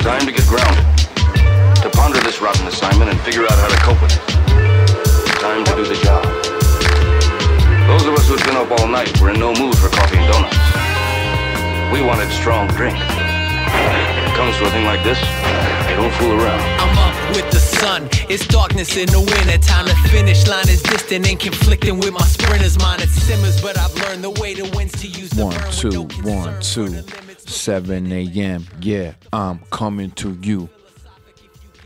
Time to get grounded. To ponder this rotten assignment and figure out how to cope with it. Time to do the job. Those of us who'd been up all night were in no mood for coffee and donuts. We wanted strong drink. When it comes to a thing like this, you don't fool around. I'm up with the sun. It's darkness in the winter time. The finish line is distant and conflicting with my sprinter's mind. It simmers, but I've learned the way to wins to use the 1 2 7 a.m. Yeah, I'm coming to you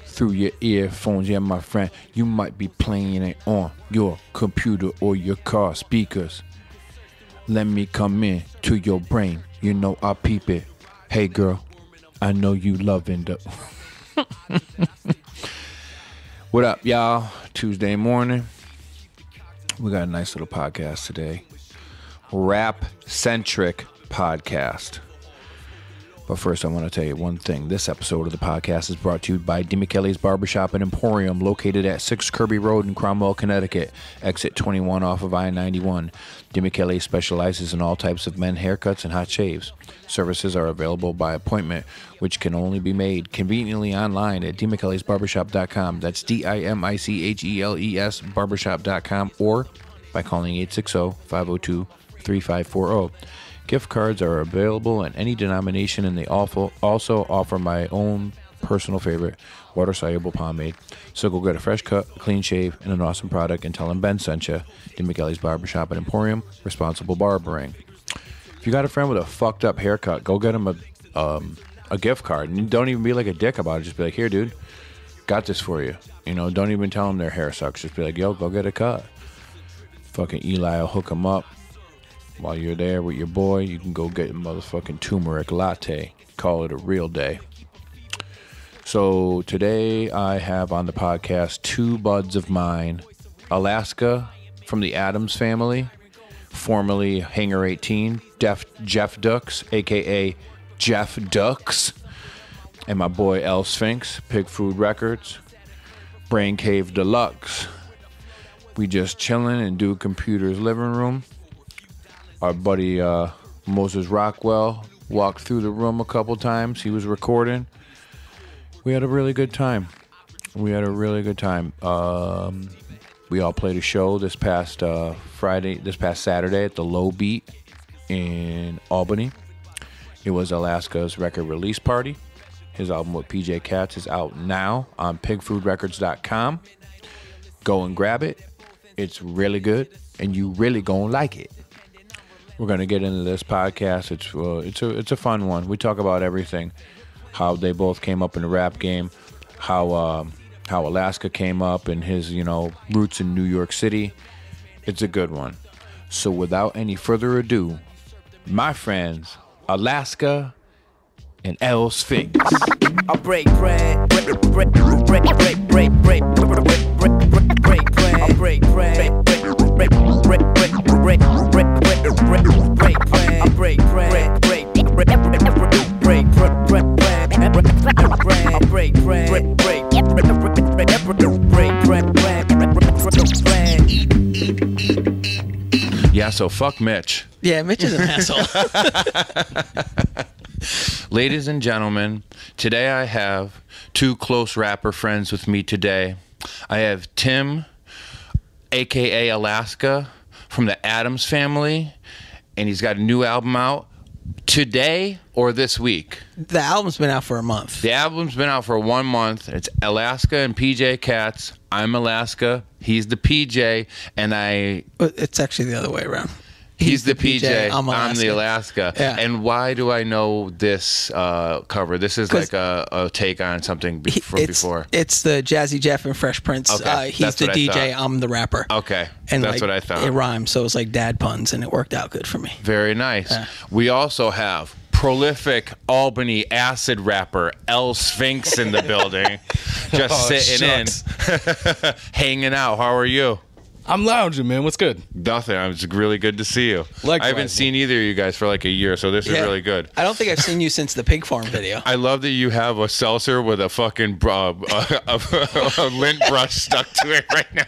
through your earphones. Yeah, my friend, you might be playing it on your computer or your car speakers. Let me come in to your brain. You know I peep it. Hey girl, I know you loving the What up, y'all? Tuesday morning. We got a nice little podcast today. Rap-centric podcast. But first, I want to tell you one thing. This episode of the podcast is brought to you by DeMcKelly's Barbershop and Emporium, located at 6 Kirby Road in Cromwell, Connecticut, exit 21 off of I-91. DeMcKelly specializes in all types of men haircuts and hot shaves. Services are available by appointment, which can only be made conveniently online at DeMcKelly'sBarbershop.com. That's DIMICHELES Barbershop.com, or by calling 860-502-3540. Gift cards are available in any denomination, and they also offer my own personal favorite, water-soluble pomade. So go get a fresh cut, a clean shave, and an awesome product, and tell them Ben sent you. DeMcKelly's Barbershop and Emporium, responsible barbering. If you got a friend with a fucked up haircut, go get him a gift card. And don't even be like a dick about it. Just be like, here, dude, got this for you. You know, don't even tell them their hair sucks. Just be like, yo, go get a cut. Fucking Eli will hook them up. While you're there with your boy, you can go get a motherfucking turmeric latte. Call it a real day. So today I have on the podcast two buds of mine. Alaska from the Addams family, formerly Hangar 18, Jeff Dux, a.k.a. Jeff Dux. And my boy Elsphinx, Pig Food Records, Brain Cave Deluxe. We just chilling in Dude Computer's living room. Our buddy Moses Rockwell walked through the room a couple times. He was recording. We had a really good time. We all played a show this past Saturday at the Low Beat in Albany. It was Alaska's record release party. His album with PJ Katz is out now on pigfoodrecords.com. Go and grab it. It's really good, and you really gonna like it. We're going to get into this podcast. It's a fun one. We talk about everything. How they both came up in the rap game. How Alaska came up and his, roots in New York City. It's a good one. So without any further ado, my friends, Alaska and Elsphinx. I break bread, break bread, break bread, break bread, break bread, break bread, I break bread, break bread, break bread, break bread, break bread, I break bread, break bread, break bread, break bread. Yeah, so fuck Mitch. Yeah, Mitch is an asshole. Ladies and gentlemen, today I have two close rapper friends with me today. I have Tim, a.k.a. Alaska, from the Addams family, and he's got a new album out today or this week. The album's been out for a month. The album's been out for 1 month. It's Alaska and PJ Katz. I'm Alaska. He's the PJ, and It's actually the other way around. He's the PJ. I'm the Alaska. Yeah. And why do I know this cover? This is like a take on something from before. It's the Jazzy Jeff and Fresh Prince. Okay. He's the DJ. I'm the rapper. Okay. And that's what I thought. It rhymes, so it was like dad puns, and it worked out good for me. Very nice. We also have prolific Albany acid rapper Elsphinx in the building. Just sitting in. Hanging out. How are you? I'm lounging, man. What's good? Nothing. It's really good to see you. Likewise, I haven't seen either of you guys for like a year, so this is really good. I don't think I've seen you since the pig farm video. I love that you have a seltzer with a fucking a lint brush stuck to it right now.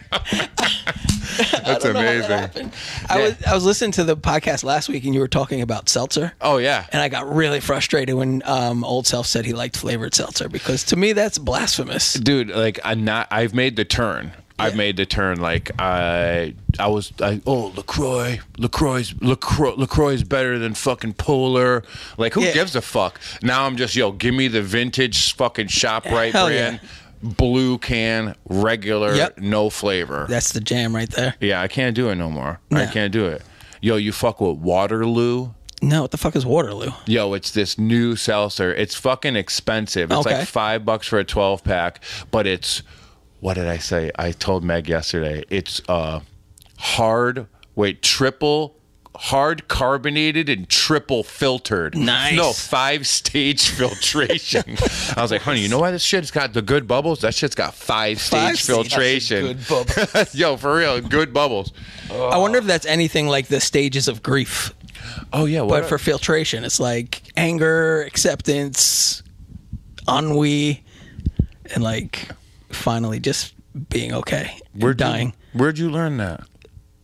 That's amazing. I was listening to the podcast last week, and you were talking about seltzer. Oh yeah. And I got really frustrated when Old Self said he liked flavored seltzer, because to me that's blasphemous. Dude, like I've made the turn. I've made the turn. Like LaCroix is better than fucking Polar. Like who gives a fuck? Now I'm just give me the vintage fucking ShopRite brand, blue can, regular, no flavor. That's the jam right there. Yeah, I can't do it no more. No. I can't do it. You fuck with Waterloo. No, what the fuck is Waterloo? It's this new seltzer. It's fucking expensive. It's like $5 for a 12-pack, but it's, what did I say? I told Meg yesterday. It's triple hard carbonated and triple filtered. Nice. No, 5-stage filtration. I was like, honey, you know why this shit's got the good bubbles? That shit's got 5-stage filtration. Good bubbles. For real, good bubbles. I wonder if that's anything like the stages of grief. Oh yeah, but for filtration, it's like anger, acceptance, ennui, and like finally just being okay. Dying. Where'd you learn that?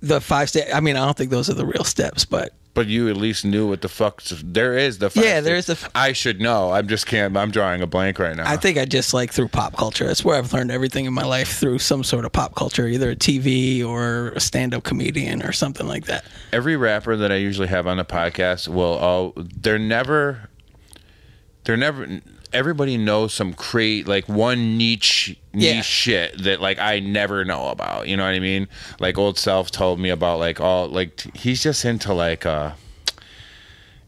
The 5 steps. I mean, I don't think those are the real steps, but you at least knew what the fuck there is. The 5 yeah, there steps. is I should know. I'm drawing a blank right now. I think I just like through pop culture. That's where I've learned everything in my life, through some sort of pop culture, either a TV or a stand-up comedian or something like that. Every rapper that I usually have on the podcast they're never. Everybody knows some like one niche shit that like I never know about. You know what I mean? Like Old Self told me about he's just into like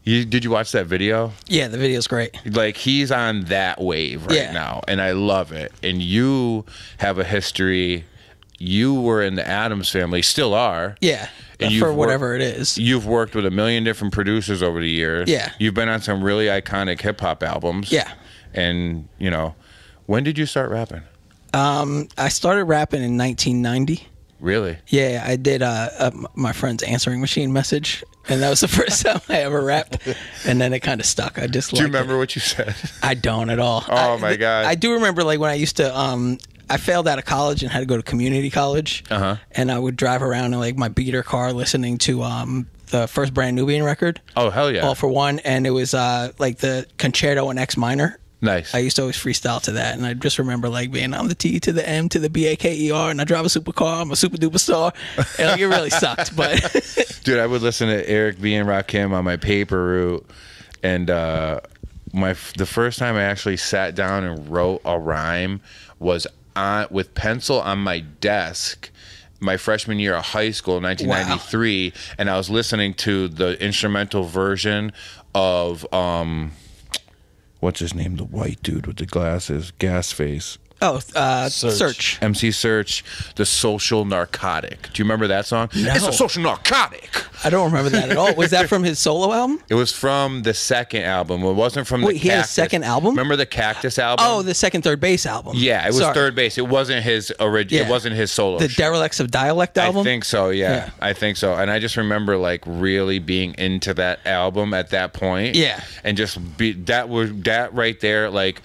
did you watch that video? Yeah, the video's great. Like he's on that wave right now, and I love it. And you have a history. You were in the Addams Family, still are. Yeah. And for whatever it is. You've worked with a million different producers over the years. Yeah. You've been on some really iconic hip hop albums. Yeah. And, when did you start rapping? I started rapping in 1990. Really? Yeah, I did my friend's answering machine message, and that was the first time I ever rapped, and then it kind of stuck. I just Do you remember what you said? I don't at all. Oh, my God. I do remember like when I used to I failed out of college and had to go to community college, and I would drive around in like my beater car listening to the first Brand Nubian record. Oh, hell yeah. All for One, and it was like the Concerto in X minor. Nice. I used to always freestyle to that, and I just remember like being, I'm the T to the M to the BAKER, and I drive a supercar, I'm a super duper star. And like, it really sucked, but dude, I would listen to Eric B and Rakim on my paper route, and the first time I actually sat down and wrote a rhyme was with pencil on my desk my freshman year of high school, 1993, and I was listening to the instrumental version of what's his name? The white dude with the glasses, gas face. Oh, Search. MC Search, The Social Narcotic. Do you remember that song? No. It's a social narcotic. I don't remember that at all. Was that from his solo album? It was from the second album. It wasn't from the Cactus. He had a second album? Remember the Cactus album? Oh, the second Third Base album. Yeah, it was Third Base. It wasn't his original. It wasn't his solo. The Derelicts of Dialect album? I think so, yeah. I think so. And I just remember like really being into that album at that point. Yeah. And just that right there, like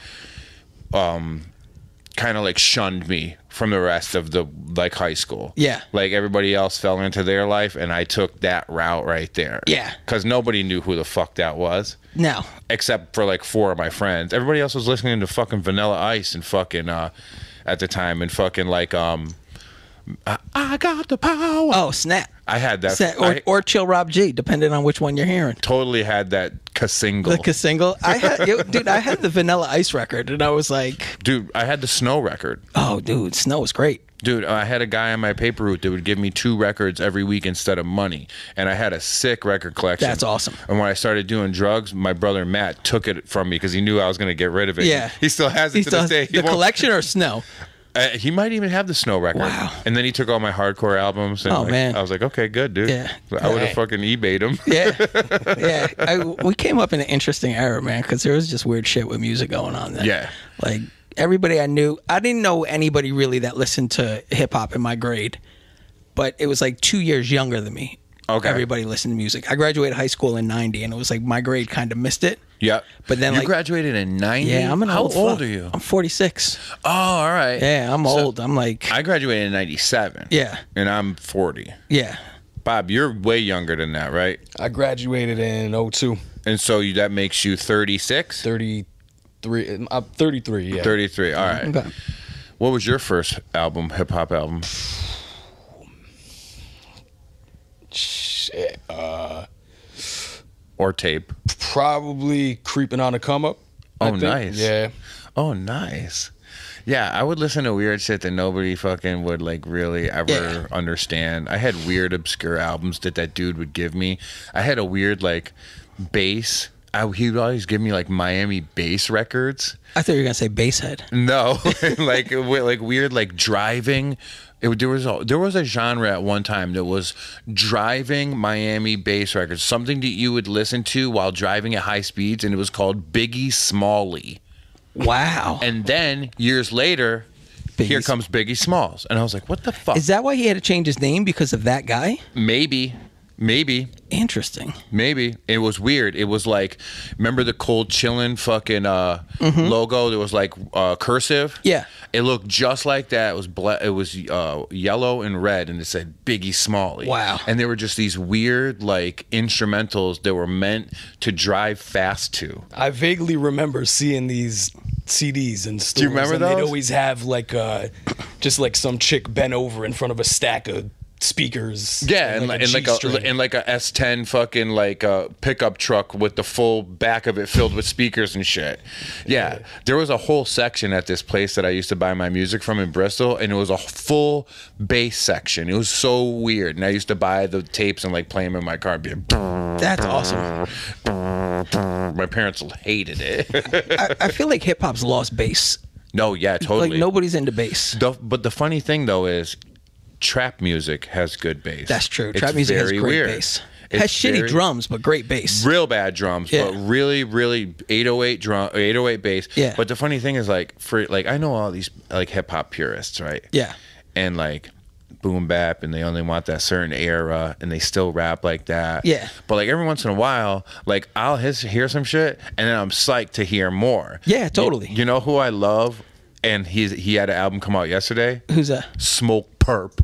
kind of like shunned me from the rest of the like high school. Yeah. Like everybody else fell into their life, and I took that route right there. Yeah. Because nobody knew who the fuck that was. No. Except for like 4 of my friends. Everybody else was listening to fucking Vanilla Ice and fucking at the time, and fucking like I got the power. Oh, snap. I had that. Or Chill Rob G, depending on which one you're hearing. Totally had that single. The single. I had the Vanilla Ice record, and I was like, dude, I had the Snow record. Oh, dude, Snow was great. Dude, I had a guy on my paper route that would give me 2 records every week instead of money. And I had a sick record collection. That's awesome. And when I started doing drugs, my brother Matt took it from me because he knew I was going to get rid of it. Yeah. He still has it to this day. The collection or Snow? He might even have the Snow record. Wow. And then he took all my hardcore albums. And man. I was like, okay, good, dude. Yeah. I would have fucking eBayed them. Yeah. Yeah. We came up in an interesting era, man, because there was just weird shit with music going on then. Yeah. Like, everybody I knew, I didn't know anybody really that listened to hip hop in my grade. but it was like 2 years younger than me. Okay. Everybody listened to music. I graduated high school in 90, and it was like my grade kind of missed it. Yeah. But then, you like, graduated in 90? Yeah, I'm an How old old fuck. are you? I'm 46. Oh, all right. Yeah, I'm old. I'm like, I graduated in 97. Yeah. And I'm 40. yeah. Bob, you're way younger than that, right? I graduated in 02. And so that makes you 36? 33. I'm 33, yeah. 33, all right. Okay. What was your first album, hip-hop album? Shit. Or tape? Probably Creeping on a Come Up. I Oh, think. nice. Yeah. Oh, nice. Yeah, I would listen to weird shit that nobody fucking would like really ever understand. I had weird, obscure albums that dude would give me. I had a weird like bass. He would always give me like Miami bass records. I thought you were gonna say Basshead. No, like weird like driving. There was a genre at one time that was driving Miami bass records, something that you would listen to while driving at high speeds, and it was called Biggie Smalley. Wow. And then years later, here Biggie's- comes Biggie Smalls, and I was like, "What the fuck?" Is that why he had to change his name because of that guy? Maybe. Interesting. It was weird. It was like, remember the Cold Chillin' fucking logo that was like cursive? Yeah. It looked just like that. It was it was yellow and red, and it said Biggie Smalley. Wow. And there were just these weird like instrumentals that were meant to drive fast to. I vaguely remember seeing these CDs in stores. you remember and those? They'd always have like just like some chick bent over in front of a stack of speakers. Yeah, and and a G-string. like a S10 fucking like pickup truck with the full back of it filled with speakers and shit. Yeah, there was a whole section at this place that I used to buy my music from in Bristol, and it was a full bass section. It was so weird, and I used to buy the tapes and like play them in my car. And be like, That's awesome. my parents hated it. I feel like hip hop's lost bass. No, yeah, totally. Like nobody's into bass. But the funny thing though is, trap music has good bass. That's true. It's Trap music has very great weird. bass. It's Has shitty very- drums, but great bass. Real bad drums, Yeah. but really 808 bass. Yeah. But the funny thing is, like, for like, I know all these like hip hop purists, right? Yeah. And like boom bap, and they only want that certain era, and they still rap like that. Yeah. But like every once in a while, like I'll hear some shit, and then I'm psyched to hear more. Yeah, totally. You know who I love, and he had an album come out yesterday. Who's that? Smoke Perp.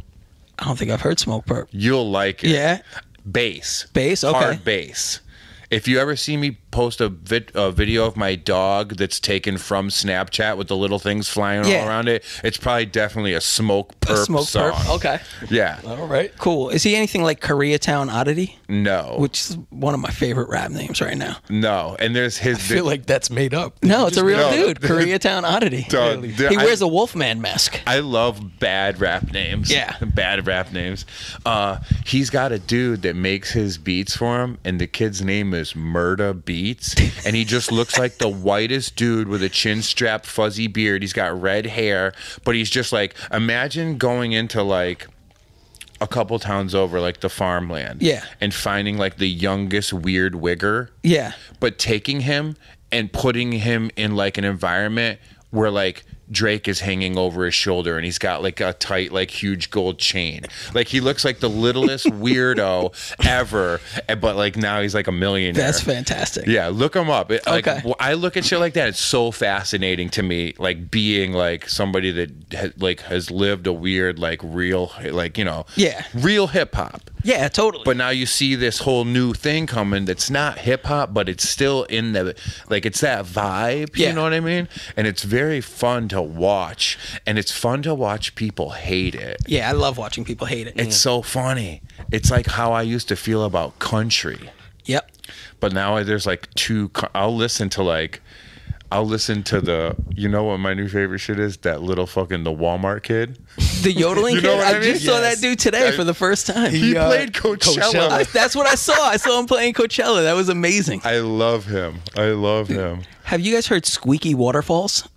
I don't think I've heard Smoke Perp. You'll like it. Yeah. Bass. Bass, okay. Hard bass. If you ever see me post a video of my dog that's taken from Snapchat with the little things flying Yeah. all around it, it's probably definitely a Smoke Perp Smoke song. Perp. Okay. Yeah. All right. Cool. Is he anything like Koreatown Oddity? No. Which is one of my favorite rap names right now. No. And there's his. I feel like that's made up. No, it's a real No. dude. Koreatown Oddity. Dog, Really? dude, He I- wears a Wolfman mask. I love bad rap names. Yeah. Bad rap names. He's got a dude that makes his beats for him, and the kid's name is Murda Beats. And he just looks like the whitest dude with a chin strap, fuzzy beard. He's got red hair, but he's just like, imagine going into like a couple towns over, like the farmland. Yeah. And finding like the youngest weird wigger. Yeah. But taking him and putting him in like an environment where like Drake is hanging over his shoulder, and he's got like a tight, like huge gold chain. Like he looks like the littlest weirdo ever, but like now he's like a millionaire. That's fantastic. Yeah, look him up. Like, Okay. I look at shit like that. It's so fascinating to me. Like being like somebody that has lived a weird, like real, like Yeah. real hip hop. Yeah, totally. But now you see this whole new thing coming that's not hip hop, but it's still in the, like, it's that vibe. Yeah. You know what I mean? And it's very fun to watch. And it's fun to watch people hate it. yeah, I love watching people hate it. It's so funny. It's like how I used to feel about country. Yep. But now there's like I'll listen to the, you know what my new favorite shit is? That little fucking the Walmart kid. The yodeling You know kid. what I I just mean? saw Yes. that dude today for the first time. He played Coachella. Coachella. That's what I saw. I saw him playing Coachella. That was amazing. I love him. Have you guys heard Squeaky Waterfalls?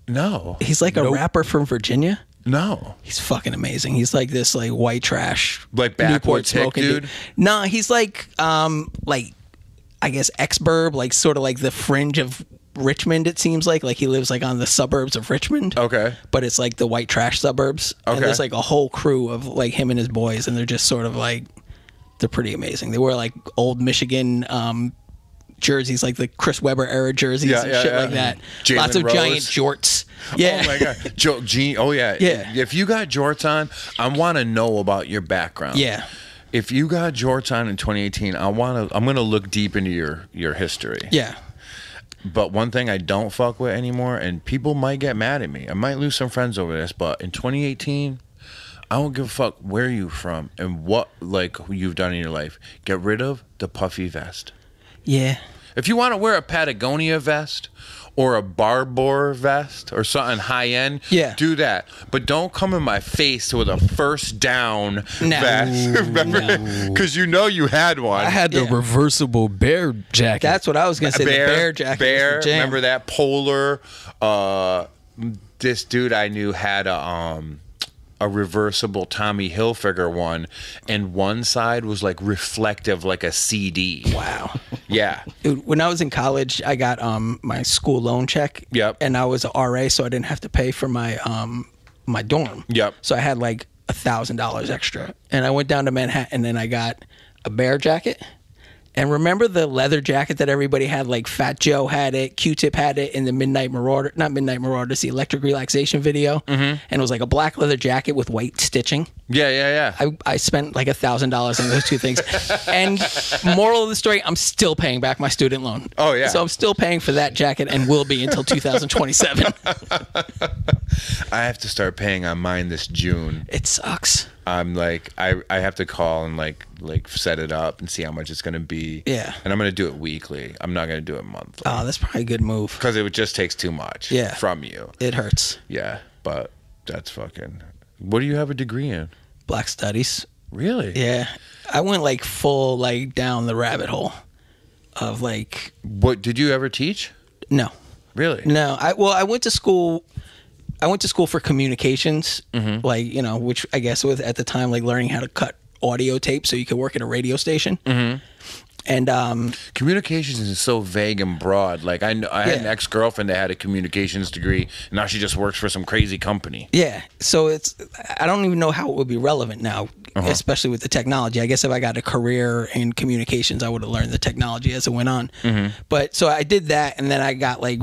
No. He's like a Nope. rapper from Virginia. No. He's fucking amazing. He's like this like white trash, Like backwoods hick dude? Nah, he's like I guess ex-burb, like sort of like the fringe of Richmond, it seems like he lives like on the suburbs of Richmond. Okay. But it's like the white trash suburbs. Okay. And there's like a whole crew of like him and his boys, and they're just sort of like, they're pretty amazing. They wear like old Michigan jerseys, like the Chris Webber era jerseys and shit like that. Jalen Lots of Rose. giant jorts. Yeah. Oh my god. Oh yeah. Yeah. If you got jorts on, I want to know about your background. Yeah. If you got jorts on in 2018, I'm gonna look deep into your history. Yeah. But one thing I don't fuck with anymore, and people might get mad at me. I might lose some friends over this, but in 2018, I don't give a fuck where you from and what like you've done in your life. Get rid of the puffy vest. Yeah. If you want to wear a Patagonia vest or a Barbour vest or something high end, Yeah. do that. But don't come in my face with a first down No. vest. Because you know you had one. I had the Yeah. reversible bear jacket. That's what I was going to say. The bear jacket. Bear, was the jam. remember that polar? This dude I knew had a reversible Tommy Hilfiger one, and one side was like reflective, like a CD. Wow. Yeah. Dude, when I was in college, I got my school loan check. Yep. And I was a RA, so I didn't have to pay for my my dorm. Yep. So I had like $1,000 extra, and I went down to Manhattan and I got a bear jacket. And remember the leather jacket that everybody had? Like Fat Joe had it, Q-Tip had it in the Midnight Marauder, not Midnight Marauder, it's the Electric Relaxation video. Mm-hmm. And it was like a black leather jacket with white stitching. Yeah. I spent like $1,000 on those two things. And moral of the story, I'm still paying back my student loan. Oh, yeah. So I'm still paying for that jacket and will be until 2027. I have to start paying on mine this June. It sucks. I'm like, I have to call and like set it up and see how much it's going to be. Yeah. And I'm going to do it weekly. I'm not going to do it monthly. Oh, that's probably a good move. Because it just takes too much from you. It hurts. Yeah, but that's fucking... What do you have a degree in? Black Studies. Really? Yeah. I went like full like down the rabbit hole of like... What, did you ever teach? No. Really? No. I went to school... for communications, like, you know, which I guess was at the time like learning how to cut audio tape so you could work at a radio station. Mm-hmm. And communications is so vague and broad. Like I had an ex-girlfriend that had a communications degree, and now she just works for some crazy company. yeah, so I don't even know how it would be relevant now, especially with the technology. I guess if I got a career in communications, I would have learned the technology as it went on. Mm-hmm. But so I did that, and then I got like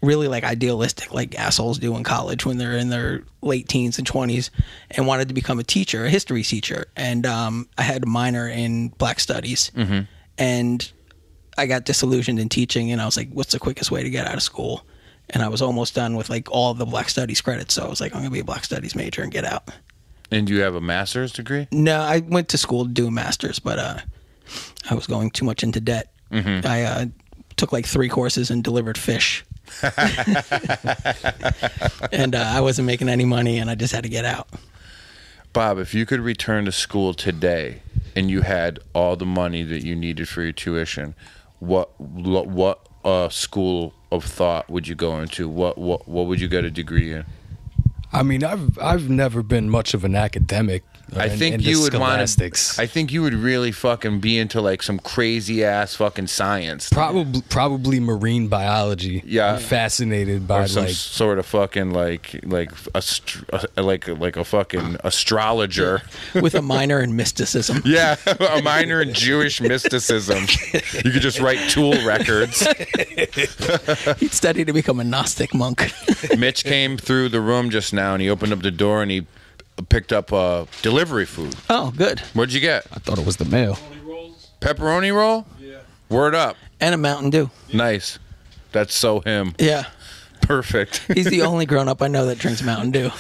really like idealistic, like assholes do in college when they're in their late teens and 20s, and wanted to become a teacher, a history teacher. And I had a minor in Black Studies, and I got disillusioned in teaching, and I was like, what's the quickest way to get out of school? And I was almost done with like all of the Black Studies credits, so I was like, I'm gonna be a Black Studies major and get out. And do you have a master's degree? No, I went to school to do a master's, but I was going too much into debt. I took like 3 courses and delivered fish. And I wasn't making any money, and I just had to get out. Bob, if you could return to school today and you had all the money that you needed for your tuition, what school of thought would you go into? What would you get a degree in? I mean, I've never been much of an academic. I think you would want to. I think you would really fucking be into like some crazy ass fucking science. Probably marine biology. Yeah, I'm fascinated by or some like sort of fucking like a fucking astrologer With a minor in mysticism. Yeah, a minor in Jewish mysticism. You could just write Tool records. He'd study to become a Gnostic monk. Mitch came through the room just now, and he opened up the door, and he picked up delivery food. Oh, good. What'd you get? I thought it was the mail. Pepperoni roll? Yeah. Word up. And a Mountain Dew. Nice. That's so him. Yeah. Perfect. He's the only grown-up I know that drinks Mountain Dew.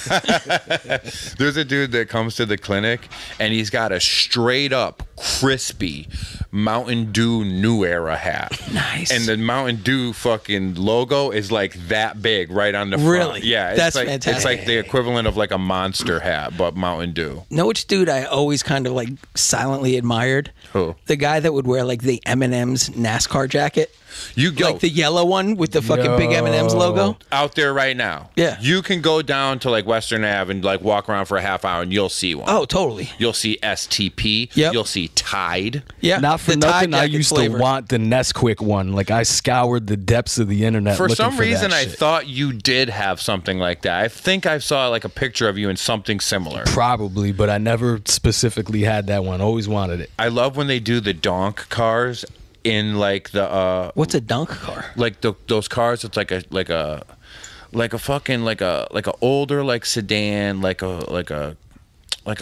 There's a dude that comes to the clinic, and he's got a straight-up crispy Mountain Dew New Era hat. Nice. And the Mountain Dew fucking logo is like that big right on the front. Really? Yeah. It's That's like, fantastic. It's like the equivalent of like a Monster hat, but Mountain Dew. Know which dude I always kind of like silently admired? Who? The guy that would wear like the M&M's NASCAR jacket. You go Like the yellow one with the fucking big M&M's logo? out there right now. Yeah. You can go down to like Western Ave and like walk around for a half hour and you'll see one. Oh, totally. You'll see STP. Yep. You'll see Tide. Yeah. Not for the nothing, Tide I Jacket used flavor. to want the Nesquik one. Like, I scoured the depths of the internet For looking some for reason, that I shit. thought you did have something like that. I think I saw like a picture of you in something similar. Probably, but I never specifically had that one. Always wanted it. I love when they do the donk cars in like the What's a dunk car? like those cars. It's like a fucking like a older like sedan, like a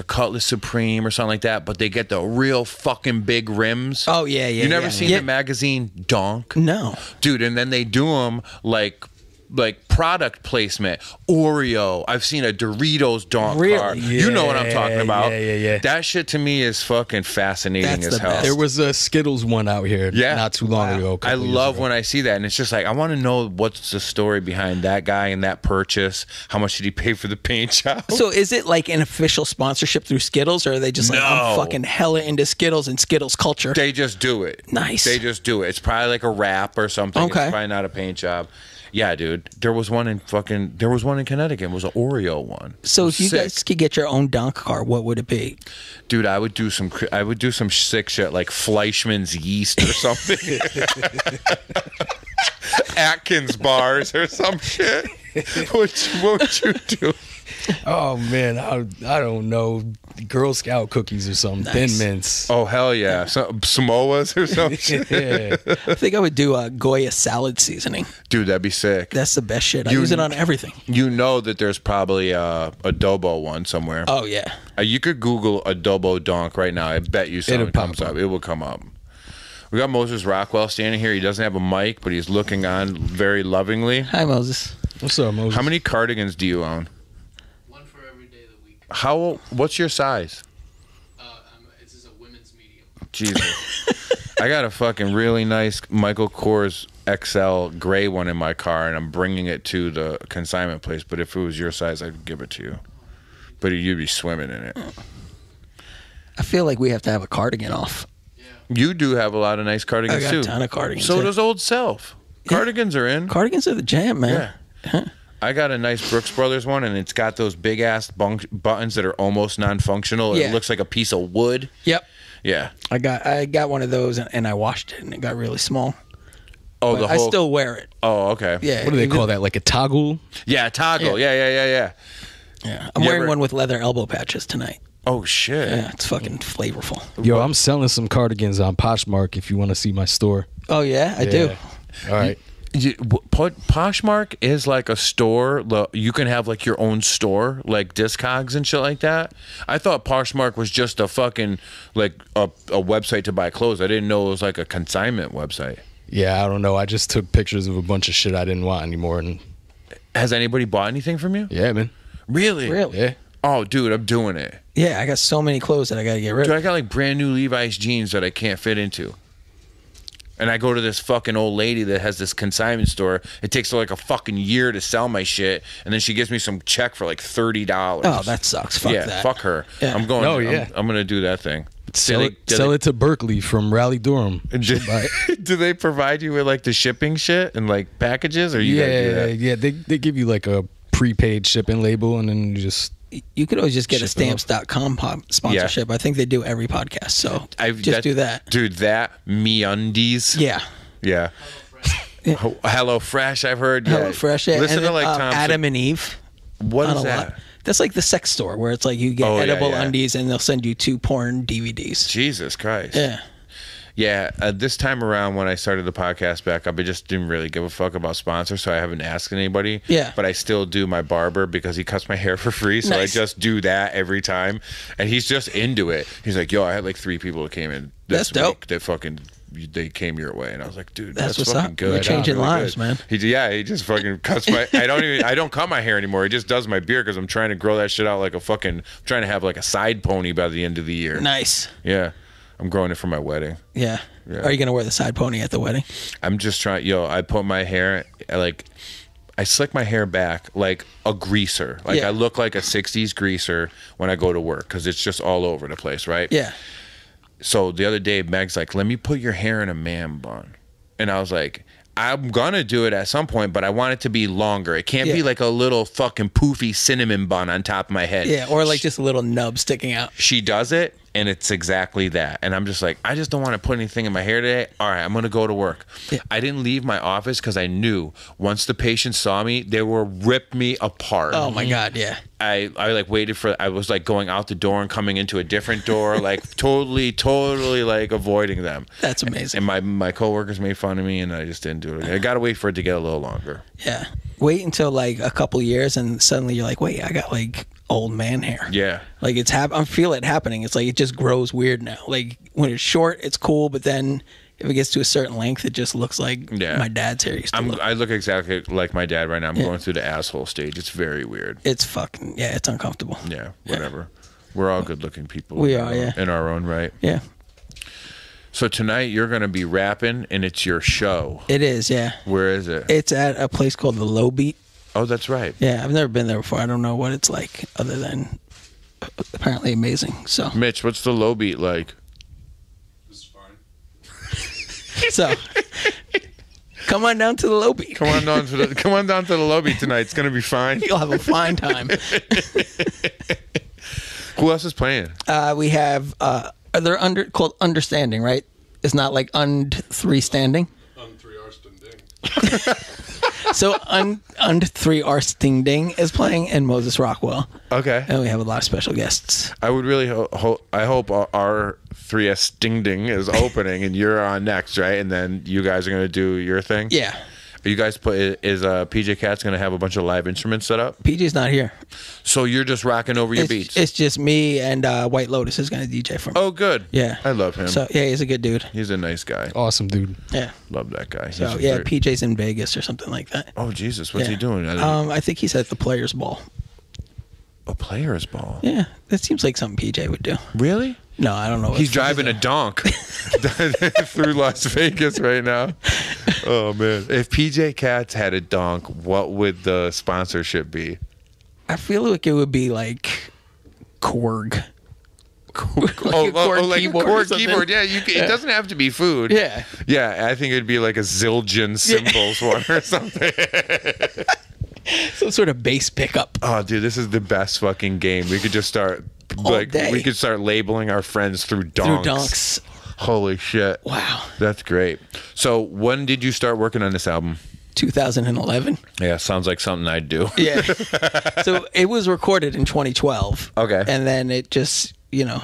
Cutlass Supreme or something like that, but they get the real fucking big rims. Oh, yeah. You never yeah. seen Yeah. the magazine Donk? No. Dude, and then they do them like product placement. Oreo. I've seen a Doritos Donk Really? car. You know what I'm talking about. Yeah. That shit to me is fucking fascinating That's as the hell. best. There was a Skittles one out here not too long ago. I love when I see that, and it's just like I want to know what's the story behind that guy and that purchase. How much did he pay for the paint job? So is it like an official sponsorship through Skittles, or are they just like, I'm No. fucking hella into Skittles and Skittles culture? They just do it. Nice. They just do it. It's probably like a wrap or something. Okay. It's probably not a paint job. Yeah, dude. There was one in Connecticut. It was an Oreo one. So if you Sick. guys could get your own dunk car, what would it be? Dude, I would do some sick shit like Fleischmann's yeast or something. Atkins bars or some shit. What would you do? Oh man, I don't know. Girl Scout cookies or something. Nice. Thin Mints. Oh hell yeah, Samoas or something. Yeah. I think I would do a Goya salad seasoning. Dude, that'd be sick. That's the best shit. I You- use it on everything. You know that there's probably a adobo one somewhere. Oh yeah. You could Google adobo donk right now. I bet you something It'll pop comes up. up. It will come up. We got Moses Rockwell standing here. He doesn't have a mic, but he's looking on very lovingly. Hi Moses. What's up, Moses? How many cardigans do you own? One for every day of the week. What's your size? This is a women's medium. Jesus. I got a fucking really nice Michael Kors XL gray one in my car, and I'm bringing it to the consignment place. But if it was your size, I'd give it to you. But you'd be swimming in it. I feel like we have to have a cardigan off. You do have a lot of nice cardigans I got too. a ton of cardigans. So yeah. does Old Self. Cardigans are in. Cardigans are the jam, man. Yeah. I got a nice Brooks Brothers one, and it's got those big ass buttons that are almost non-functional. Yeah. It looks like a piece of wood. Yep. Yeah. I got one of those and I washed it and it got really small. Oh, But I still wear it. Oh, okay. Yeah. What do they even- call that? Like a toggle? Yeah, toggle. Yeah. Yeah. Yeah. I'm You wearing ever- one with leather elbow patches tonight. Oh shit. Yeah, it's fucking flavorful. Yo, I'm selling some cardigans on Poshmark if you want to see my store. Oh yeah, I do. All right. Poshmark is like a store. You can have like your own store, like Discogs and shit like that. I thought Poshmark was just a fucking like a website to buy clothes. I didn't know it was like a consignment website. Yeah, I don't know. I just took pictures of a bunch of shit I didn't want anymore. And Has anybody bought anything from you? yeah, man. Really? Really? Yeah. Oh, dude, I'm doing it. Yeah, I got so many clothes that I gotta get rid Dude, of. I got like brand new Levi's jeans that I can't fit into. And I go to this fucking old lady that has this consignment store. It takes her like a fucking year to sell my shit, and then she gives me some check for like $30. Oh, that sucks. Fuck yeah, that. fuck her. Yeah. I'm going. Oh, yeah. I'm gonna do that thing. Sell it to Berkeley from Raleigh Durham. Do they provide you with like the shipping shit and like packages, or you gotta do that? Yeah. They give you like a prepaid shipping label, and then you just You could always just get a Ship it off. stamps.com sponsorship. I think they do every podcast. So do that. Dude, that MeUndies. Yeah. Yeah. Hello Fresh, I've heard. Yeah. Hello Fresh. Yeah. Listen and to like then, Tom. Adam and Eve. What on is a that? lot. That's like the sex store where it's like you get Oh, yeah, edible yeah. undies and they'll send you 2 porn DVDs. Jesus Christ. Yeah. Yeah, this time around when I started the podcast back up, I just didn't really give a fuck about sponsors, so I haven't asked anybody. Yeah. But I still do my barber because he cuts my hair for free, so Nice. I just do that every time. And he's just into it. He's like, yo, I had like 3 people that came in this That's dope. week that fucking they came your way, and I was like, dude, That's that's, what's fucking up. good. You're changing Really lives, good. man. He just fucking cuts my. I don't cut my hair anymore. He just does my beard because I'm trying to grow that shit out like a fucking. I'm trying to have like a side pony by the end of the year. Nice. Yeah, I'm growing it for my wedding. Yeah. Yeah. Are you going to wear the side pony at the wedding? I'm just trying. I put my hair like. I slick my hair back like a greaser. Like Yeah. I look like a 60s greaser when I go to work because it's just all over the place, right? Yeah. So the other day, Meg's like, let me put your hair in a man bun. And I was like, I'm gonna do it at some point, but I want it to be longer. It can't be like a little fucking poofy cinnamon bun on top of my head. Yeah, or like just a little nub sticking out. She does it, and it's exactly that. And I'm just like, I just don't want to put anything in my hair today. All right, I'm gonna go to work. Yeah. I didn't leave my office because I knew once the patients saw me, they will rip me apart. Oh my God, yeah. I like waited for, I was like going out the door and coming into a different door, like totally like avoiding them. That's amazing. And my coworkers made fun of me, and I just didn't do it again. I gotta wait for it to get a little longer. Yeah. Wait until like a couple years, and suddenly you're like, wait, I got like old man hair. Yeah. Like it's I feel it happening. It's like it just grows weird now. Like when it's short, it's cool, but then if it gets to a certain length, it just looks like my dad's hair used to look. I look exactly like my dad right now. I'm going through the asshole stage. It's very weird. It's fucking, it's uncomfortable. Yeah, whatever. We're all good-looking people. We are, in our own right. Yeah. So tonight you're going to be rapping, and it's your show. It is, yeah. Where is it? It's at a place called the Low Beat. Oh, that's right. Yeah, I've never been there before. I don't know what it's like other than apparently amazing. So, Mitch, what's the low beat like? It's fine. so come on down to the Low Beat. Come on down to the low beat tonight. It's going to be fine. You'll have a fine time. Who else is playing? We have they're called Understanding, right? It's not like three standing. 3 Arston Ding. So 3 Arsting Ding is playing, and Moses Rockwell. Okay. And we have a lot of special guests. I would really I hope our 3S Ding Ding is opening, and you're on next, right? And then you guys are going to do your thing? Yeah. Are you guys is PJ Katz going to have a bunch of live instruments set up? PJ's not here. So you're just rocking over your beats? It's just me, and White Lotus is going to DJ for me. Oh, good. Yeah. I love him. So, yeah, he's a good dude. He's a nice guy. Awesome, dude. Yeah. Love that guy. So, yeah, PJ's in Vegas or something like that. Oh, Jesus. What's Yeah. he doing? I think he's at the Players Ball. A player's ball? Yeah, that seems like something PJ would do. Really? No, I don't know. He's driving a donk through Las Vegas right now. Oh, man. If PJ Katz had a donk, what would the sponsorship be? I feel like it would be like Korg. Like a Korg keyboard. Yeah, it doesn't have to be food. Yeah. Yeah, I think it'd be like a Zildjian Symbols one or something. Some sort of bass pickup. Oh, dude, this is the best fucking game. We could just start day. we could start labeling our friends through donks. Through donks. Holy shit. Wow. That's great. So when did you start working on this album? 2011. Yeah, sounds like something I'd do. Yeah. So it was recorded in 2012. Okay. And then it just,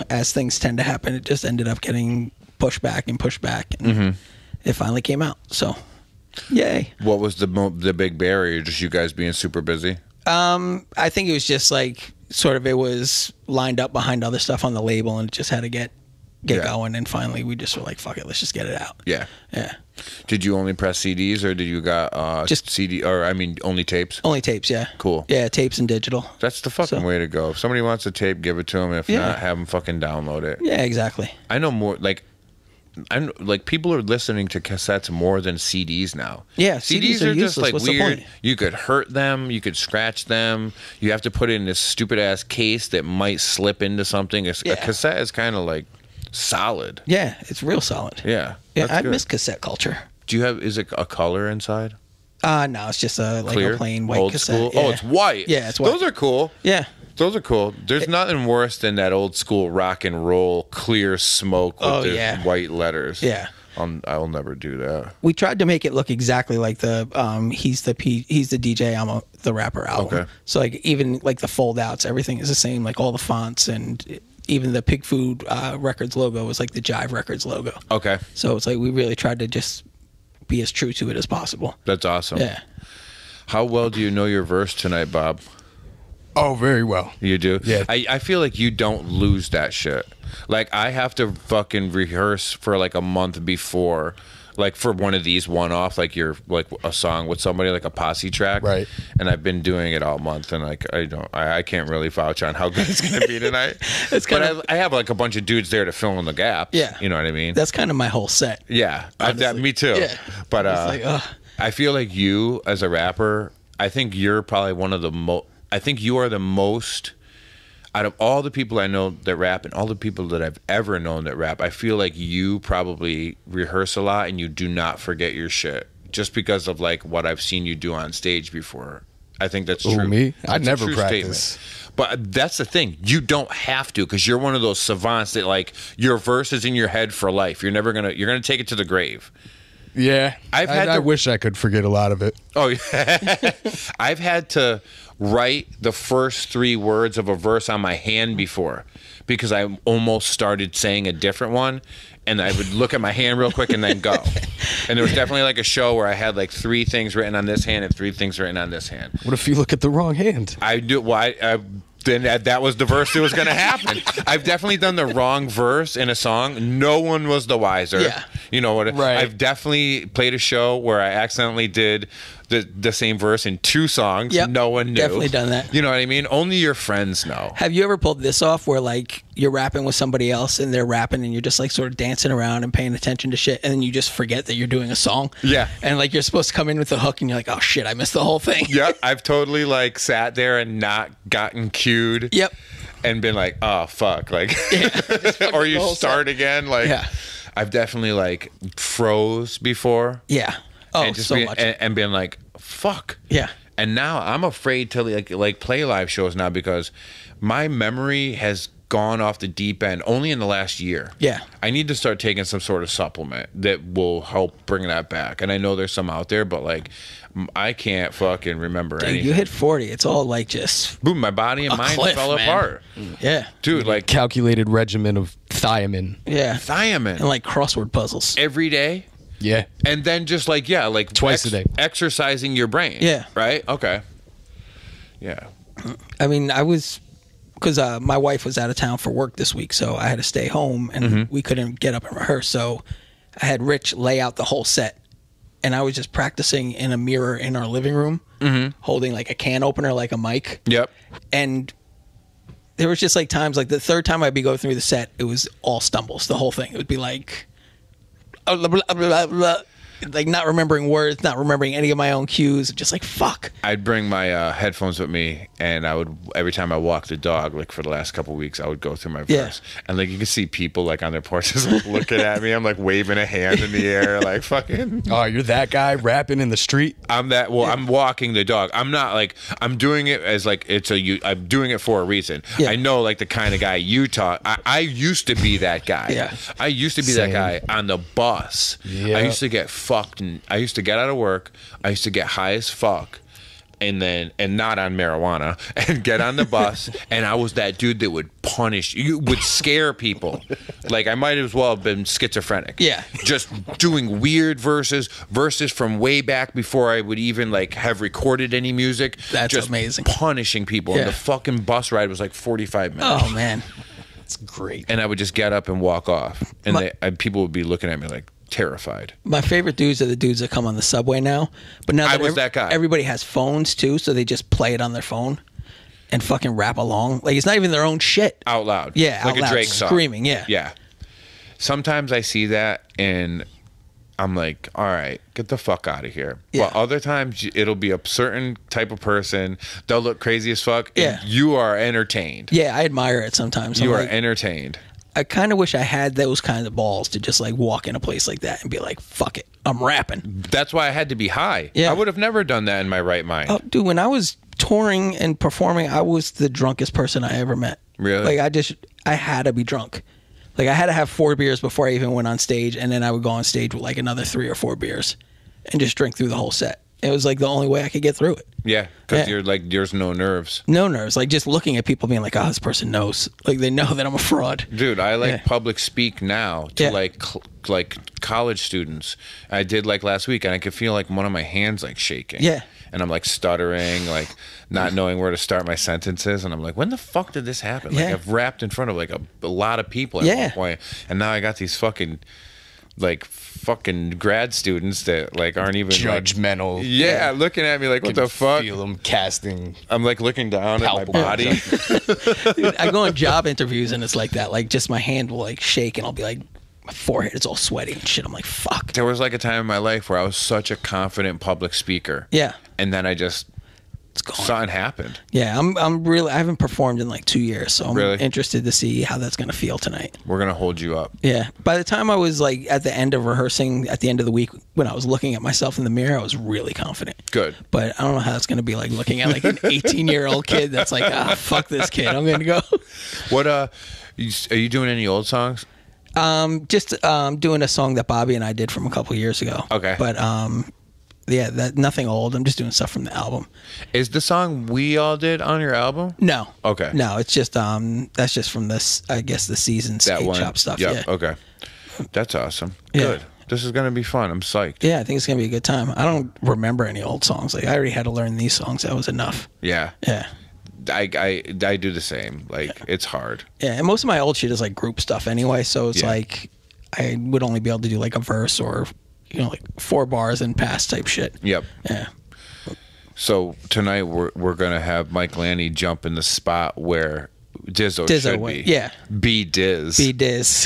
as things tend to happen, it just ended up getting pushed back. And it finally came out. So, yay. What was the big barrier? Just you guys being super busy? I think it was just like sort of it was lined up behind other stuff on the label, and it just had to get going. And finally, we just were like, "Fuck it, let's just get it out." Yeah. Yeah. Did you only press CDs, or did you got just CD, or only tapes? Only tapes, yeah. Cool. Yeah, tapes and digital. That's the fucking way to go. If somebody wants a tape, give it to them. If not, have them fucking download it. Yeah, exactly. I know more people are listening to cassettes more than CDs now. Yeah, CDs are just useless. like What's the weird. point? You could hurt them. You could scratch them. You have to put it in this stupid ass case that might slip into something. A cassette is kind of like solid. Yeah, it's real solid. Yeah. Yeah, that's I good. miss cassette culture. Do you have? Is it a color inside? No, it's just a Clear? plain white Old cassette. school. Yeah. Oh, it's white. Yeah, it's white. Those are cool. Yeah. Those are cool. There's nothing worse than that old school rock and roll clear smoke with the white letters. Yeah. I will never do that. We tried to make it look exactly like the he's the DJ, I'm the rapper album. Okay. So like even like the fold outs, everything is the same, like all the fonts, and even the Pig Food Records logo was like the Jive Records logo. Okay. So it's like we really tried to just be as true to it as possible. That's awesome. Yeah. How well do you know your verse tonight, Bob? Oh, very well. You do? Yeah. I feel like you don't lose that shit. Like, I have to fucking rehearse for like a month before, like for one of these one-off, like you're like a song with somebody, like a posse track. Right. And I've been doing it all month, and like I can't really vouch on how good it's gonna be tonight. I have like a bunch of dudes there to fill in the gaps. Yeah. You know what I mean? That's kind of my whole set. Yeah. Me too. Yeah. But It's like, ugh. I feel like you as a rapper, I think you're probably one of the most. I think you are the most out of all the people I know that rap and all the people that I've ever known that rap, I feel like you probably rehearse a lot and you do not forget your shit just because of like what I've seen you do on stage before. I think that's true. Me? I That's a never true practice. statement. But that's the thing. You don't have to because you're one of those savants that like your verse is in your head for life. You're gonna take it to the grave. Yeah, I to- wish I could forget a lot of it. Oh, yeah. I've had to write the first 3 words of a verse on my hand before because I almost started saying a different one, and I would look at my hand real quick and then go. And there was definitely like a show where I had like 3 things written on this hand and 3 things written on this hand. What if you look at the wrong hand? I do. Well, then that was the verse that was going to happen. I've definitely done the wrong verse in a song. No one was the wiser. Yeah. You know what? Right. I've definitely played a show where I accidentally did the same verse in 2 songs. Yep. No one knew. Definitely done that. You know what I mean? Only your friends know. Have you ever pulled this off where like you're rapping with somebody else and they're rapping and you're just like sort of dancing around and paying attention to shit and then you just forget that you're doing a song? Yeah. And like you're supposed to come in with the hook and you're like, oh shit, I missed the whole thing. Yeah, I've totally like sat there and not gotten cued. Yep. And been like, oh fuck, like, Yeah. or you the whole start again, like. Yeah. I've definitely like froze before. Yeah. Oh, and just so be, much. and being like, fuck. Yeah. And now I'm afraid to like play live shows now because my memory has gone off the deep end only in the last year. Yeah. I need to start taking some sort of supplement that will help bring that back. And I know there's some out there, but like I can't fucking remember Dude, anything. you hit 40. It's all like just Boom, my body and a mind cliff, fell man. apart. yeah. Dude, like Calculated regimen of thiamine. Yeah. thiamine And like crossword puzzles. every day. Yeah. And then just like, yeah, like Twice a day. exercising your brain. Yeah. Right? Okay. Yeah. I mean, I was because my wife was out of town for work this week, so I had to stay home and we couldn't get up and rehearse. So I had Rich lay out the whole set, and I was just practicing in a mirror in our living room, holding like a can opener, like a mic. Yep. And there was just like times, like the third time I'd be going through the set, it was all stumbles. The whole thing, it would be like, blah, blah, blah, blah, blah. Like not remembering words, not remembering any of my own cues, just like fuck. I'd bring my headphones with me, and I would every time I walked the dog, like for the last couple of weeks, I would go through my Yeah. verse, and like you can see people like on their porches like, looking at me. I'm like waving a hand in the air, like fucking. Oh, you're that guy rapping in the street? I'm that. Well, I'm walking the dog. I'm not like I'm doing it as like I'm doing it for a reason. Yeah. I know like the kind of guy you talk. I used to be that guy. Yeah. I used to be Same. that guy on the bus. Yeah. I used to get fucked, and I used to get out of work. I used to get high as fuck. And not on marijuana, and get on the bus, and I was that dude that would would scare people. Like I might as well have been schizophrenic. Yeah. Just doing weird verses from way back before I would even like have recorded any music. That's just amazing. Punishing people. Yeah. And the fucking bus ride was like 45 minutes. Oh man. It's great. And I would just get up and walk off, and people would be looking at me like terrified. My favorite dudes are the dudes that come on the subway now. But now I was that guy. Everybody has phones too, so they just play it on their phone and fucking rap along. Like it's not even their own shit. Out loud. Yeah, like out a loud, Drake song. screaming, yeah. Yeah. Sometimes I see that and I'm like, all right, get the fuck out of here. Yeah. But other times it'll be a certain type of person. They'll look crazy as fuck. And Yeah. you are entertained. Yeah, I admire it sometimes. You I'm are like, entertained. I kind of wish I had those kinds of balls to just like walk in a place like that and be like, fuck it, I'm rapping. That's why I had to be high. Yeah. I would have never done that in my right mind. Oh, dude, when I was touring and performing, I was the drunkest person I ever met. Really? Like I had to be drunk. Like I had to have 4 beers before I even went on stage, and then I would go on stage with like another 3 or 4 beers and just drink through the whole set. It was like the only way I could get through it. Yeah, because Yeah. you're like, there's no nerves. No nerves. Like just looking at people being like, oh, this person knows. Like they know that I'm a fraud. Dude, I like Yeah. public speak now to Yeah. like college students. I did like last week, and I could feel like one of my hands like shaking. Yeah. And I'm like stuttering, like not knowing where to start my sentences, and I'm like, when the fuck did this happen? Like Yeah. I've rapped in front of like a lot of people at Yeah. one point, and now I got these fucking grad students that like aren't even like, Judgmental. yeah, looking at me like, what the fuck? Feel them casting. I'm like looking down at my Palpable body. Dude, I go on job interviews and it's like that. Like just my hand will like shake and I'll be like, my forehead is all sweaty and shit. I'm like, fuck. There was like a time in my life where I was such a confident public speaker. Yeah. And then I just it's gone. Something happened. Yeah, I'm really. I haven't performed in like 2 years, so I'm Really? interested to see how that's gonna feel tonight. We're gonna hold you up. Yeah. By the time I was like at the end of rehearsing, at the end of the week, when I was looking at myself in the mirror, I was really confident. Good. But I don't know how it's gonna be like looking at like an 18-year-old kid that's like, fuck this kid, I'm gonna go. What are you doing any old songs? Just doing a song that Bobby and I did from a couple years ago. Okay. But yeah, that nothing old. I'm just doing stuff from the album. Is the song we all did on your album? No. Okay. No, it's just that's just from this, I guess, the season That skate one. shop stuff. Yep. Yeah. Okay. That's awesome. Yeah. Good. This is gonna be fun. I'm psyched. Yeah, I think it's gonna be a good time. I don't remember any old songs. Like I already had to learn these songs. That was enough. Yeah. Yeah. I do the same. Like it's hard. Yeah, and most of my old shit is like group stuff anyway. So it's Yeah. like I would only be able to do like a verse or like 4 bars and pass type shit. Yep. Yeah. So tonight we're gonna have Mike Lanny jump in the spot where Dizzo should went- be. yeah. Be Diz. B Diz.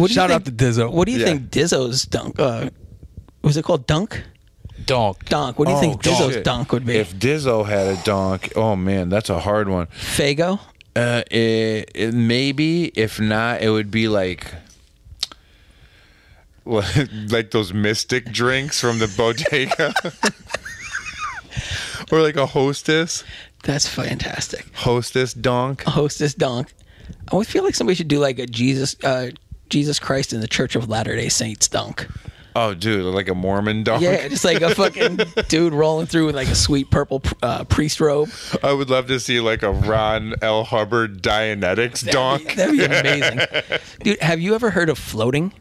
Shout out to Dizzo. What do you Yeah. think Dizzo's dunk? Was it called dunk? Donk. Dunk. What do you think Dizzo's Shit. dunk would be? If Dizzo had a donk, oh man, that's a hard one. Fago? It maybe. If not, it would be like those Mystic drinks from the bodega, or like a Hostess That's fantastic. donk. Hostess dunk. I always feel like somebody should do like a Jesus Christ in the Church of Latter-day Saints dunk. Oh, dude, like a Mormon donk. Yeah, just like a fucking dude rolling through with like a sweet purple priest robe. I would love to see like a Ron L. Hubbard Dianetics donk, That'd be amazing. Dude, have you ever heard of floating?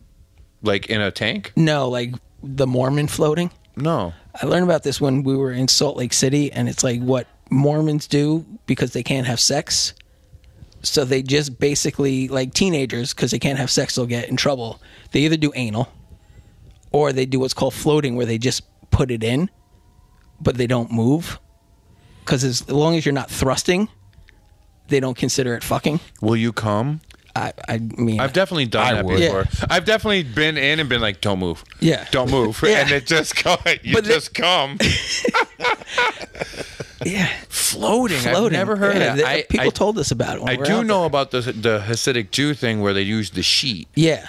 like in a tank. No, like the Mormon floating. No. I learned about this when we were in Salt Lake City, and it's like what Mormons do because they can't have sex. So they just basically, like teenagers, because they can't have sex, they'll get in trouble. They either do anal, or they do what's called floating, where they just put it in, but they don't move. Because as long as you're not thrusting, they don't consider it fucking. Will you come? I mean, I've definitely done that would. before. Yeah. I've definitely been in and been like, "Don't move, Yeah. don't move," Yeah. and it just you But just come yeah, floating. I've floating. never heard Yeah, of it. people told us about it. When I we were do out know there. about the Hasidic Jew thing where they use the sheet. Yeah,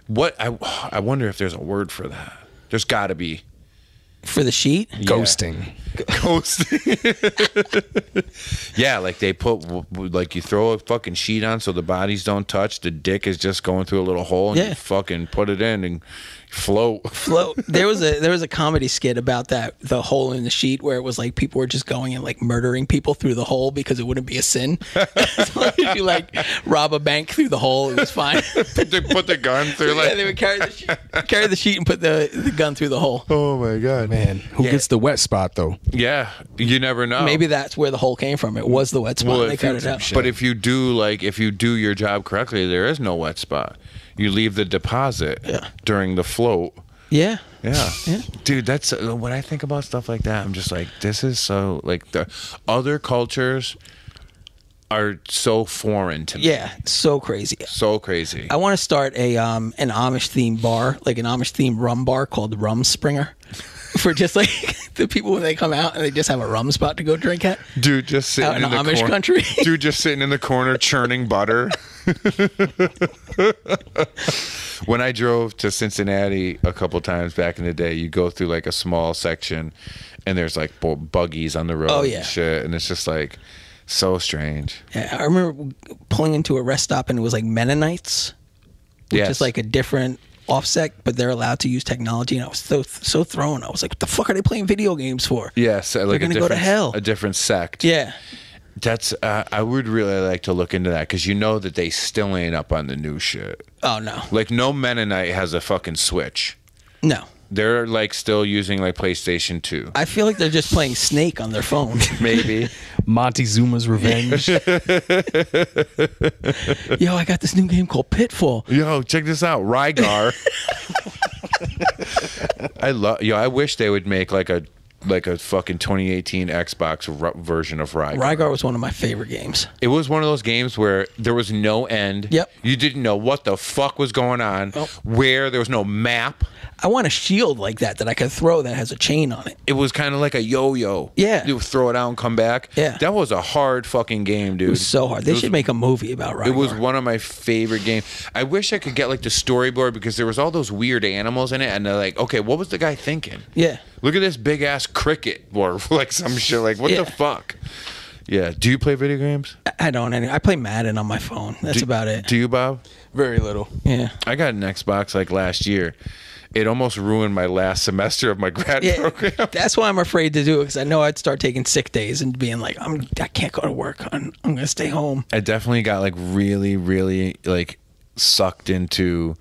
What I wonder if there's a word for that. There's got to be. for the sheet. Ghosting. Ghosting. Yeah, like they put like you throw a fucking sheet on so the bodies don't touch. The dick is just going through a little hole, and Yeah. you fucking put it in and float. Float. There was a comedy skit about that, the hole in the sheet, where it was like people were just going and like murdering people through the hole because it wouldn't be a sin. As long as you like rob a bank through the hole, it was fine. They put the gun through Yeah, they would carry the sheet and put the gun through the hole. Oh my god, Man, who gets the wet spot though? Yeah, you never know. Maybe that's where the hole came from. It was the wet spot. Well, They cut it out. but if you do your job correctly, there is no wet spot. You leave the deposit during the float. Yeah. Yeah. Yeah. Dude, that's when I think about stuff like that, I'm just like, this is so like the other cultures are so foreign to me. Yeah. So crazy. So crazy. I want to start an Amish themed bar, like an Amish themed rum bar called Rum Springer. For just like the people when they come out and they just have a rum spot to go drink at. Dude just sitting Out in in the Amish corner. country. Dude just sitting in the corner churning butter. When I drove to Cincinnati a couple times back in the day, you go through like a small section and there's like buggies on the road Oh, yeah. and shit. And it's just like so strange. Yeah, I remember pulling into a rest stop and it was like Mennonites, which Yes. is like a different offset, but they're allowed to use technology. And I was so thrown. I was like, what the fuck are they playing video games for? Yes, like gonna go to hell. a different sect. Yeah. That's I would really like to look into that because you know that they still ain't up on the new shit. Oh, no. Like no Mennonite has a fucking Switch. No. They're like still using like PlayStation 2. I feel like they're just playing Snake on their phone. Maybe. Montezuma's Revenge. Yo, I got this new game called Pitfall. Yo, check this out, Rygar. I wish they would make like a like a fucking 2018 Xbox version of Rygar. Rygar was one of my favorite games. It was one of those games where there was no end. Yep. You didn't know what the fuck was going on. Nope. Where there was no map. I want a shield like that I could throw that has a chain on it. It was kind of like a yo-yo. Yeah. You would throw it out and come back. Yeah. That was a hard fucking game, dude. It was so hard. They should make a movie about Rygar. It was one of my favorite games. I wish I could get like the storyboard because there was all those weird animals in it, and they're like, okay, what was the guy thinking? Yeah. Look at this big ass cricket or like some shit. Like, what Yeah. the fuck? Yeah. Do you play video games? I don't. I play Madden on my phone. That's about it. Do you, Bob? Very little. Yeah. I got an Xbox like last year. It almost ruined my last semester of my grad Yeah, program. that's why I'm afraid to do it because I know I'd start taking sick days and being like, I can't go to work. I'm gonna stay home. I definitely got like really, really like sucked into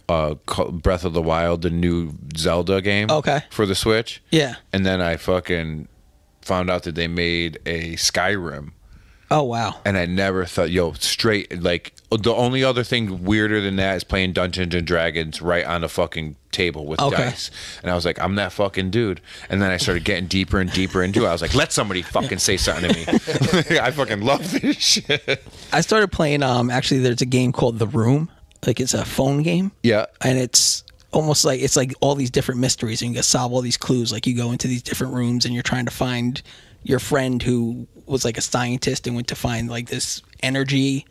Breath of the Wild, the new Zelda game. Okay. For the Switch. Yeah. And then I fucking found out that they made a Skyrim. Oh wow. And I never thought, straight, like, the only other thing weirder than that is playing Dungeons and Dragons right on the fucking table with dice. And I was like, I'm that fucking dude. And then I started getting deeper and deeper into it. I was like, let somebody fucking say something to me. I fucking love this shit. I started playing. Actually, there's a game called The Room. Like it's a phone game. Yeah. And it's almost like all these different mysteries, and you got to solve all these clues. Like you go into these different rooms, and you're trying to find your friend who was like a scientist and went to find like this energy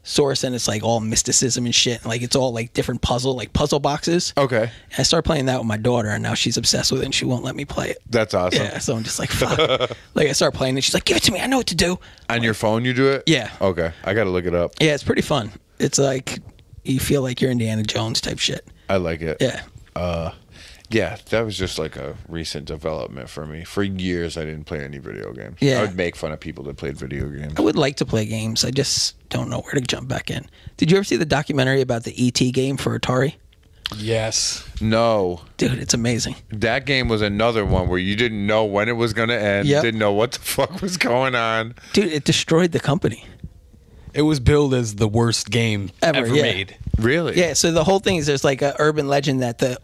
source, and it's like all mysticism and shit. And like it's all like different puzzle boxes. Okay. And I started playing that with my daughter, and now she's obsessed with it, and she won't let me play it. That's awesome. Yeah, so I'm just like, fuck. Like I start playing it, she's like, give it to me, I know what to do. On your phone you do it? Yeah. Okay. I got to look it up. Yeah, it's pretty fun. It's like you feel like you're Indiana Jones type shit. I like it. Yeah. Yeah, that was just like a recent development for me. For years, I didn't play any video games. Yeah. I would make fun of people that played video games. I would like to play games. I just don't know where to jump back in. Did you ever see the documentary about the E.T. game for Atari? Yes. No. Dude, it's amazing. That game was another one where you didn't know when it was going to end. Yep. Didn't know what the fuck was going on. Dude, it destroyed the company. It was billed as the worst game ever yeah. made. Really? Yeah, so the whole thing is there's like an urban legend that the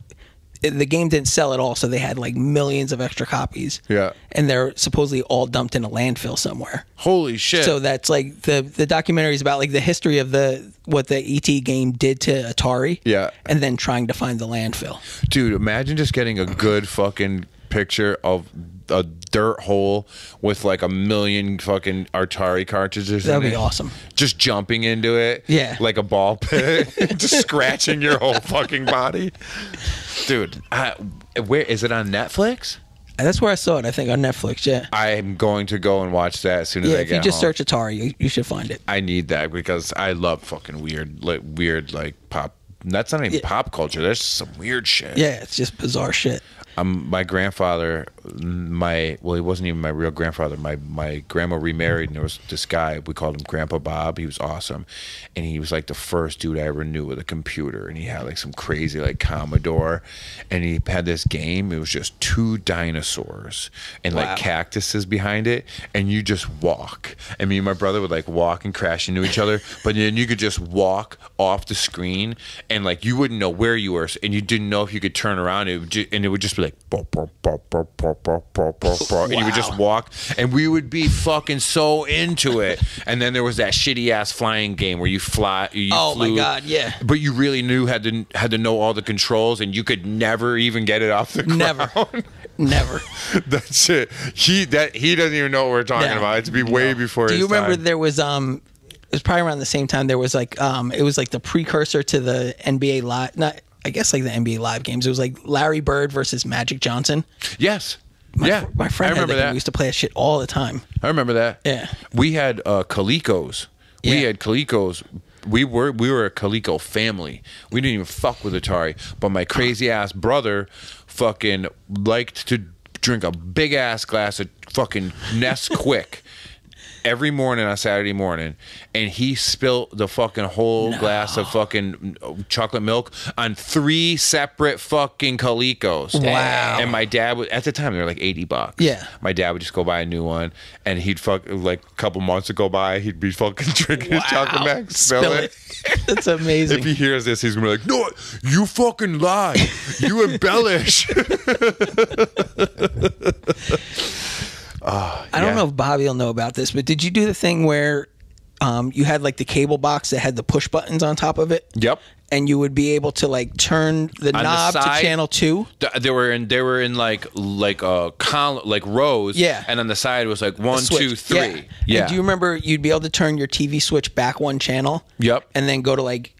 game didn't sell at all, so they had like millions of extra copies. Yeah. And they're supposedly all dumped in a landfill somewhere. Holy shit. So that's like the documentary is about like the history of what the ET game did to Atari. Yeah. And then trying to find the landfill. Dude, imagine just getting a good fucking picture of a dirt hole with like a million fucking Atari cartridges That'd in be it. awesome. Just jumping into it. Yeah. Like a ball pit. Just scratching your whole fucking body. Dude, where is it on Netflix? And that's where I saw it, I think, on Netflix, yeah. I'm going to go and watch that as soon as Yeah, I if get you just home. search Atari, you should find it. I need that because I love fucking weird pop. That's not even pop culture. That's just some weird shit. Yeah, it's just bizarre shit. My grandfather, he wasn't even my real grandfather. My grandma remarried, and there was this guy, we called him Grandpa Bob. He was awesome, and he was like the first dude I ever knew with a computer, and he had like some crazy like Commodore, and he had this game. It was just two dinosaurs and like cactuses behind it, and you just walk. And me and my brother would like walk and crash into each other, but then you could just walk off the screen, and like you wouldn't know where you were, and you didn't know if you could turn around. And it would just be like, and you would just walk, and we would be fucking so into it. And then there was that shitty ass flying game where you fly. Oh flew, my god, yeah. But you really had to know all the controls, and you could never even get it off the ground. Never. That's it. He doesn't even know what we're talking about. It's way before. Do you remember time. there was it was probably around the same time there was like it was like the precursor to the NBA Live, I guess like the NBA Live games. It was like Larry Bird versus Magic Johnson. Yes. My friend I remember had that. that. We used to play that shit all the time. I remember that. Yeah. We had Colecos. We Yeah. had Colecos. We were a Coleco family. We didn't even fuck with Atari. But my crazy ass brother fucking liked to drink a big ass glass of fucking Nesquik every morning on Saturday morning, and he spilt the fucking whole glass of fucking chocolate milk on 3 separate fucking Colecos. Wow. And my dad would, at the time they were like $80. Yeah. My dad would just go buy a new one, and he'd like a couple months would go by, he'd be fucking drinking his chocolate milk, spill it. That's amazing. If he hears this, he's gonna be like, "No, you fucking lie. You embellish." know if Bobby will know about this, but did you do the thing where you had like the cable box that had the push buttons on top of it? Yep. And you would be able to like turn the knob to channel 2. They were in like column, like rows. Yeah. And on the side was like 1, Switch. 2, 3. Yeah. Yeah. And do you remember you'd be able to turn your TV switch back one channel? Yep. And then go to like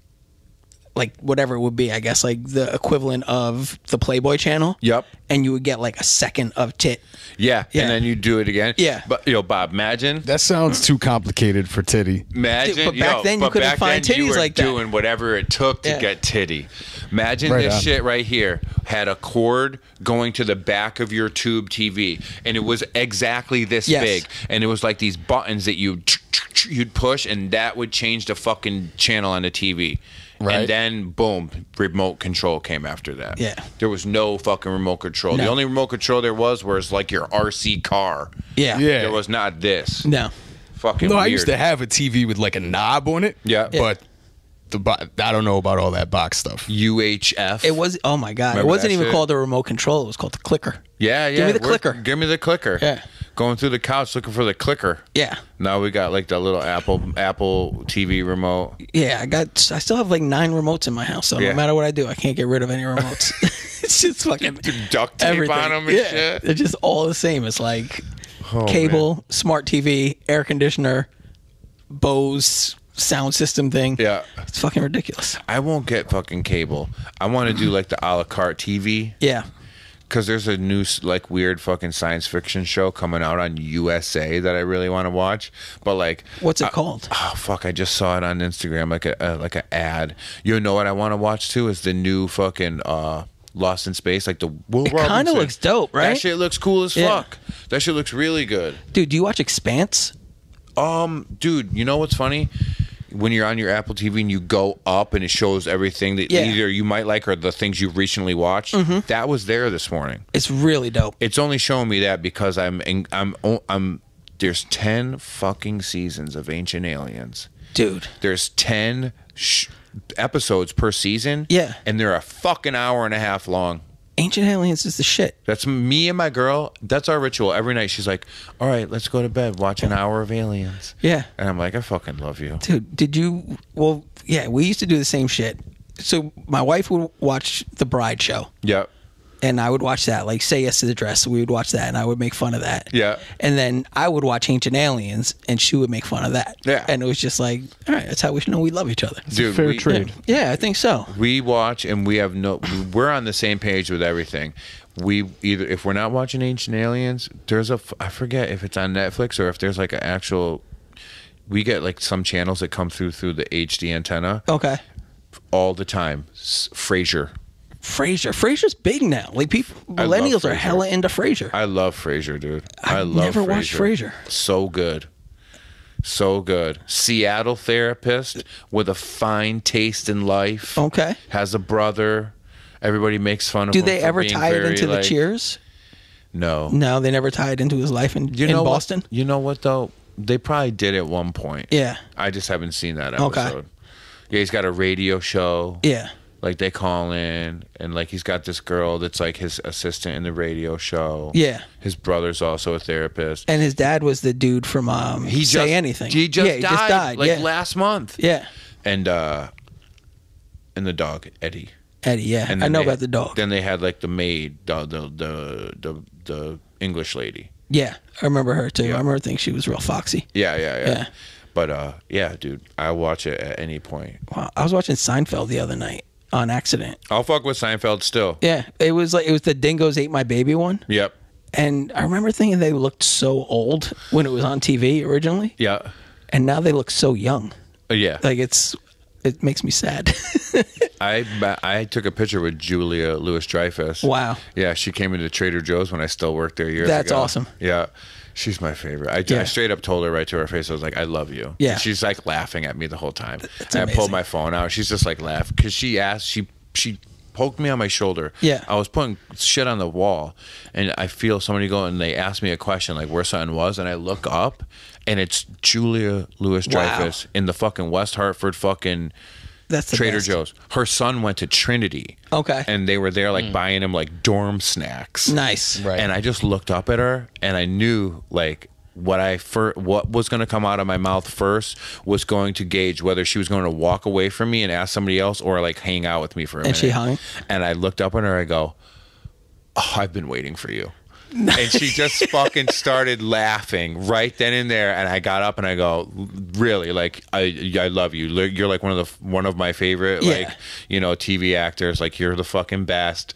whatever it would be, I guess, like the equivalent of the Playboy channel. Yep. And you would get like a second of tit. Yeah. Yeah. And then you do it again. Yeah. But Bob, imagine. That sounds too complicated for titty. Imagine, But back then you but couldn't back find then you titties were like that. doing whatever it took to Yeah. get titty. Imagine Right this on. shit right here had a cord going to the back of your tube TV, and it was exactly this Yes. big, and it was like these buttons that you'd push, and that would change the fucking channel on the TV. Right. And then, boom, remote control came after that. Yeah. There was no fucking remote control. The No. only remote control there was like your RC car. Yeah. Yeah. There was not this. No. Fucking No, weird. I used to have a TV with like a knob on it. Yeah. But I don't know about all that box stuff. UHF. It was, oh my God. Remember it wasn't that even shit? called a remote control. It was called the clicker. Yeah, yeah. Give me the clicker. Give me the clicker. Yeah. Going through the couch looking for the clicker. Yeah. Now we got like the little Apple TV remote. Yeah. I still have like 9 remotes in my house. So Yeah. no matter what I do, I can't get rid of any remotes. It's just fucking Duct tape everything. on them and Yeah. shit. They're just all the same. It's like Oh, cable, man. smart TV, air conditioner, Bose sound system thing. Yeah. It's fucking ridiculous. I won't get fucking cable. I want to do like the a la carte TV. Yeah. Because there's a new, like, weird fucking science fiction show coming out on USA that I really want to watch. But, like... What's it called? Oh, fuck. I just saw it on Instagram, like an ad. You know what I want to watch, too? Is the new fucking Lost in Space. Like, the Will It kinda Robinson. looks dope, right? That shit looks cool as Yeah. fuck. That shit looks really good. Dude, do you watch Expanse? Dude, you know what's funny? When you're on your Apple TV and you go up and it shows everything that Yeah. either you might like or the things you've recently watched, that was there this morning. It's really dope. It's only showing me that because I'm there's 10 fucking seasons of Ancient Aliens. Dude. There's 10 episodes per season. Yeah. And they're a fucking hour and a half long. Ancient Aliens is the shit. That's me and my girl. That's our ritual. Every night she's like, all right, let's go to bed. Watch an hour of Aliens. Yeah. And I'm like, I fucking love you. Dude, did you... Well, yeah, we used to do the same shit. So my wife would watch The Bride Show. Yep. And I would watch that, like Say Yes to the Dress. We would watch that, and I would make fun of that. Yeah. And then I would watch Ancient Aliens, and she would make fun of that. Yeah. And it was just like, all right, that's how we know we love each other. Dude, Fair trade. Yeah, I think so. We watch and we have we're on the same page with everything. We either, if we're not watching Ancient Aliens, there's I forget if it's on Netflix or if there's like an actual, we get like some channels that come through the HD antenna Okay. all the time. Frasier. Frasier's big now. Like people, I love millennials are Frasier. hella into Frasier. I love Frasier, dude. I I've love never watched Frasier. So good. So good. Seattle therapist with a fine taste in life. Okay. Has a brother. Everybody makes fun of Do him. they for ever being tie it very, into the like- Cheers? No. No, they never tied into his life in You know what? Boston. You know what though? They probably did at one point. Yeah. I just haven't seen that Okay. episode. Yeah, he's got a radio show. Yeah. Like they call in and like he's got this girl that's like his assistant in the radio show. Yeah. His brother's also a therapist. And his dad was the dude from Say Anything. He just yeah, died like yeah. last month. Yeah. And the dog, Eddie. Eddie, yeah. And I then know they- about the dog. Then they had like the maid, the English lady. Yeah. I remember her too. I remember thinking she was real foxy. Yeah. Yeah. But yeah, dude, I watch it at any point. Wow. I was watching Seinfeld the other night on accident. I'll fuck with Seinfeld still. Yeah. It was the Dingoes Ate My Baby one. Yep. And I remember thinking they looked so old when it was on TV originally. Yeah. And now they look so young. Yeah. Like it makes me sad. I took a picture with Julia Louis-Dreyfus. Wow. Yeah, she came into Trader Joe's when I still worked there years That's ago. awesome. Yeah. She's my favorite. I Yeah. straight up told her right to her face, I was like, I love you. Yeah. And she's like laughing at me the whole time. That's and I pulled amazing. my phone out. She's just like laughing. Because she poked me on my shoulder. Yeah. I was putting shit on the wall. And I feel somebody go and they ask me a question like where something was. And I look up and it's Julia Louis-Dreyfus in the fucking West Hartford fucking That's the Trader best. Joe's. Her son went to Trinity. Okay. And they were there like buying him like dorm snacks. Nice. Right. And I just looked up at her and I knew like what was going to come out of my mouth first was going to gauge whether she was going to walk away from me and ask somebody else or like hang out with me for a minute. And she hung? And I looked up at her, I go, "Oh, I've been waiting for you." Nice. And she just fucking started laughing right then and there. And I got up and I go, "Really? Like, I love you. You're like one of my favorite, like, you know, TV actors. Like, you're the fucking best."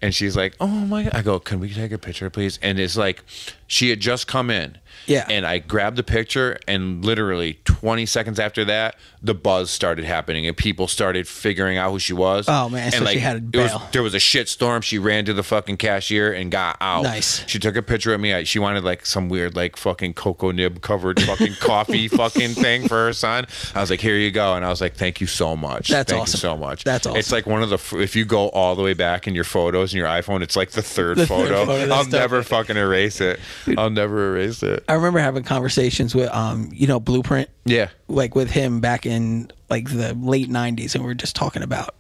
And she's like, "Oh my God." I go, "Can we take a picture, please?" And it's like, she had just come in. Yeah. And I grabbed the picture, and literally 20 seconds after that, the buzz started happening, and people started figuring out who she was. Oh, man. And So like, she had to bail. there was a shit storm. She ran to the fucking cashier and got out. Nice. She took a picture of me. She wanted like some weird, like fucking cocoa nib covered fucking coffee fucking thing for her son. I was like, "Here you go." And I was like, "Thank you so much. That's Thank awesome. you so much." That's awesome. It's like one of the, if you go all the way back in your photos in your iPhone, it's like the third photo. That's I'll dope. never fucking erase it. I'll never erase it. I remember having conversations with, you know, Blueprint. Yeah. Like with him back in like the late 90s, and we were just talking about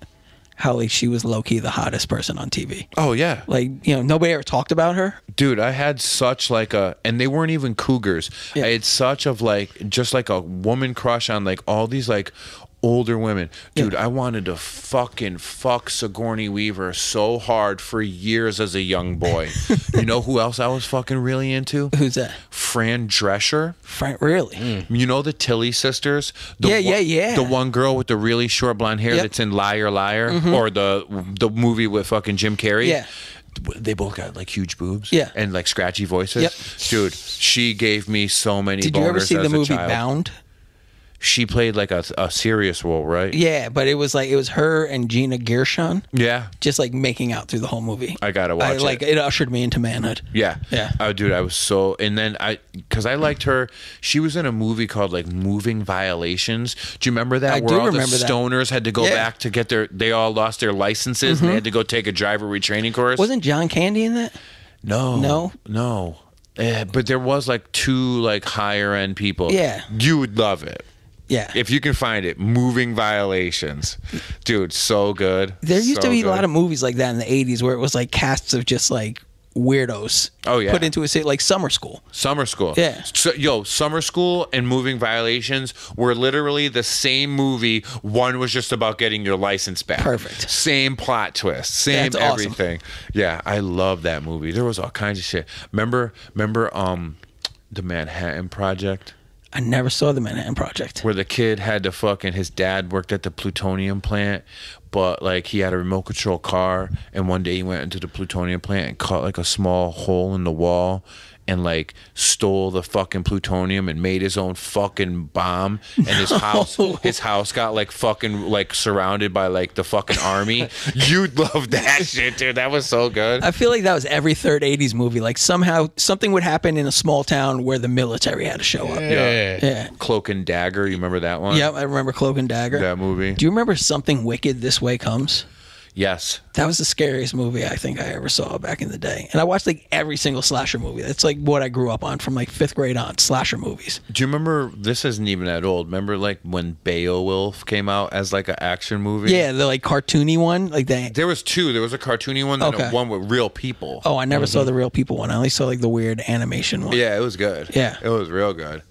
how like she was low-key the hottest person on TV. Oh, yeah. Like, you know, nobody ever talked about her. Dude, I had such like and they weren't even cougars. Yeah. I had such of like, just like a woman crush on like all these like older women. Dude, I wanted to fucking fuck Sigourney Weaver so hard for years as a young boy. You know who else I was fucking really into? Who's that? Fran Drescher. Frank, really? You know the Tilly sisters? Yeah. The one girl with the really short blonde hair that's in Liar Liar, or the movie with fucking Jim Carrey. Yeah. They both got like huge boobs, Yeah. and like scratchy voices. Yep. Dude, she gave me so many. Did you ever boners see the as a movie child. Bound? She played like a serious role, right? Yeah, but it was her and Gina Gershon Yeah. just like making out through the whole movie. I gotta watch Like it. it ushered me into manhood. Yeah. Yeah. Oh, dude, I was so, and then because I liked her. She was in a movie called like Moving Violations. Do you remember that? I Where do all remember the that. stoners had to go Yeah. back to get they all lost their licenses and they had to go take a driver retraining course. Wasn't John Candy in that? No. But there was like two like higher end people. Yeah. You would love it. Yeah. If you can find it, Moving Violations. Dude, so good. There used to So be good. a lot of movies like that in the 80s where it was like casts of just like weirdos. Oh, yeah. Put into a city like Summer School. Summer School. Yeah. So, Summer School and Moving Violations were literally the same movie. One was just about getting your license back. Perfect. Same plot twist. Same That's awesome. everything. Yeah, I love that movie. There was all kinds of shit. Remember the Manhattan Project? I never saw the Manhattan Project. Where the kid had to his dad worked at the plutonium plant, but like he had a remote control car, and one day he went into the plutonium plant and caught like a small hole in the wall and like stole the fucking plutonium and made his own fucking bomb, and his house got like fucking like surrounded by like the fucking army. You'd love that shit, dude. That was so good. I feel like that was every third 80s movie. Like somehow something would happen in a small town where the military had to show up. Yeah. Cloak and Dagger, you remember that one? Yep, I remember Cloak and Dagger. That movie. Do you remember Something Wicked This Way Comes? Yes. That was the scariest movie I think I ever saw back in the day. And I watched like every single slasher movie. That's like what I grew up on from like 5th grade on, slasher movies. Do you remember, this isn't even that old, remember like when Beowulf came out as like an action movie? Yeah, the like cartoony one. Like that. There was two. There was a cartoony one and Okay. one with real people. Oh, I never saw the real people one. I only saw like the weird animation one. Yeah, it was good. Yeah. It was real good.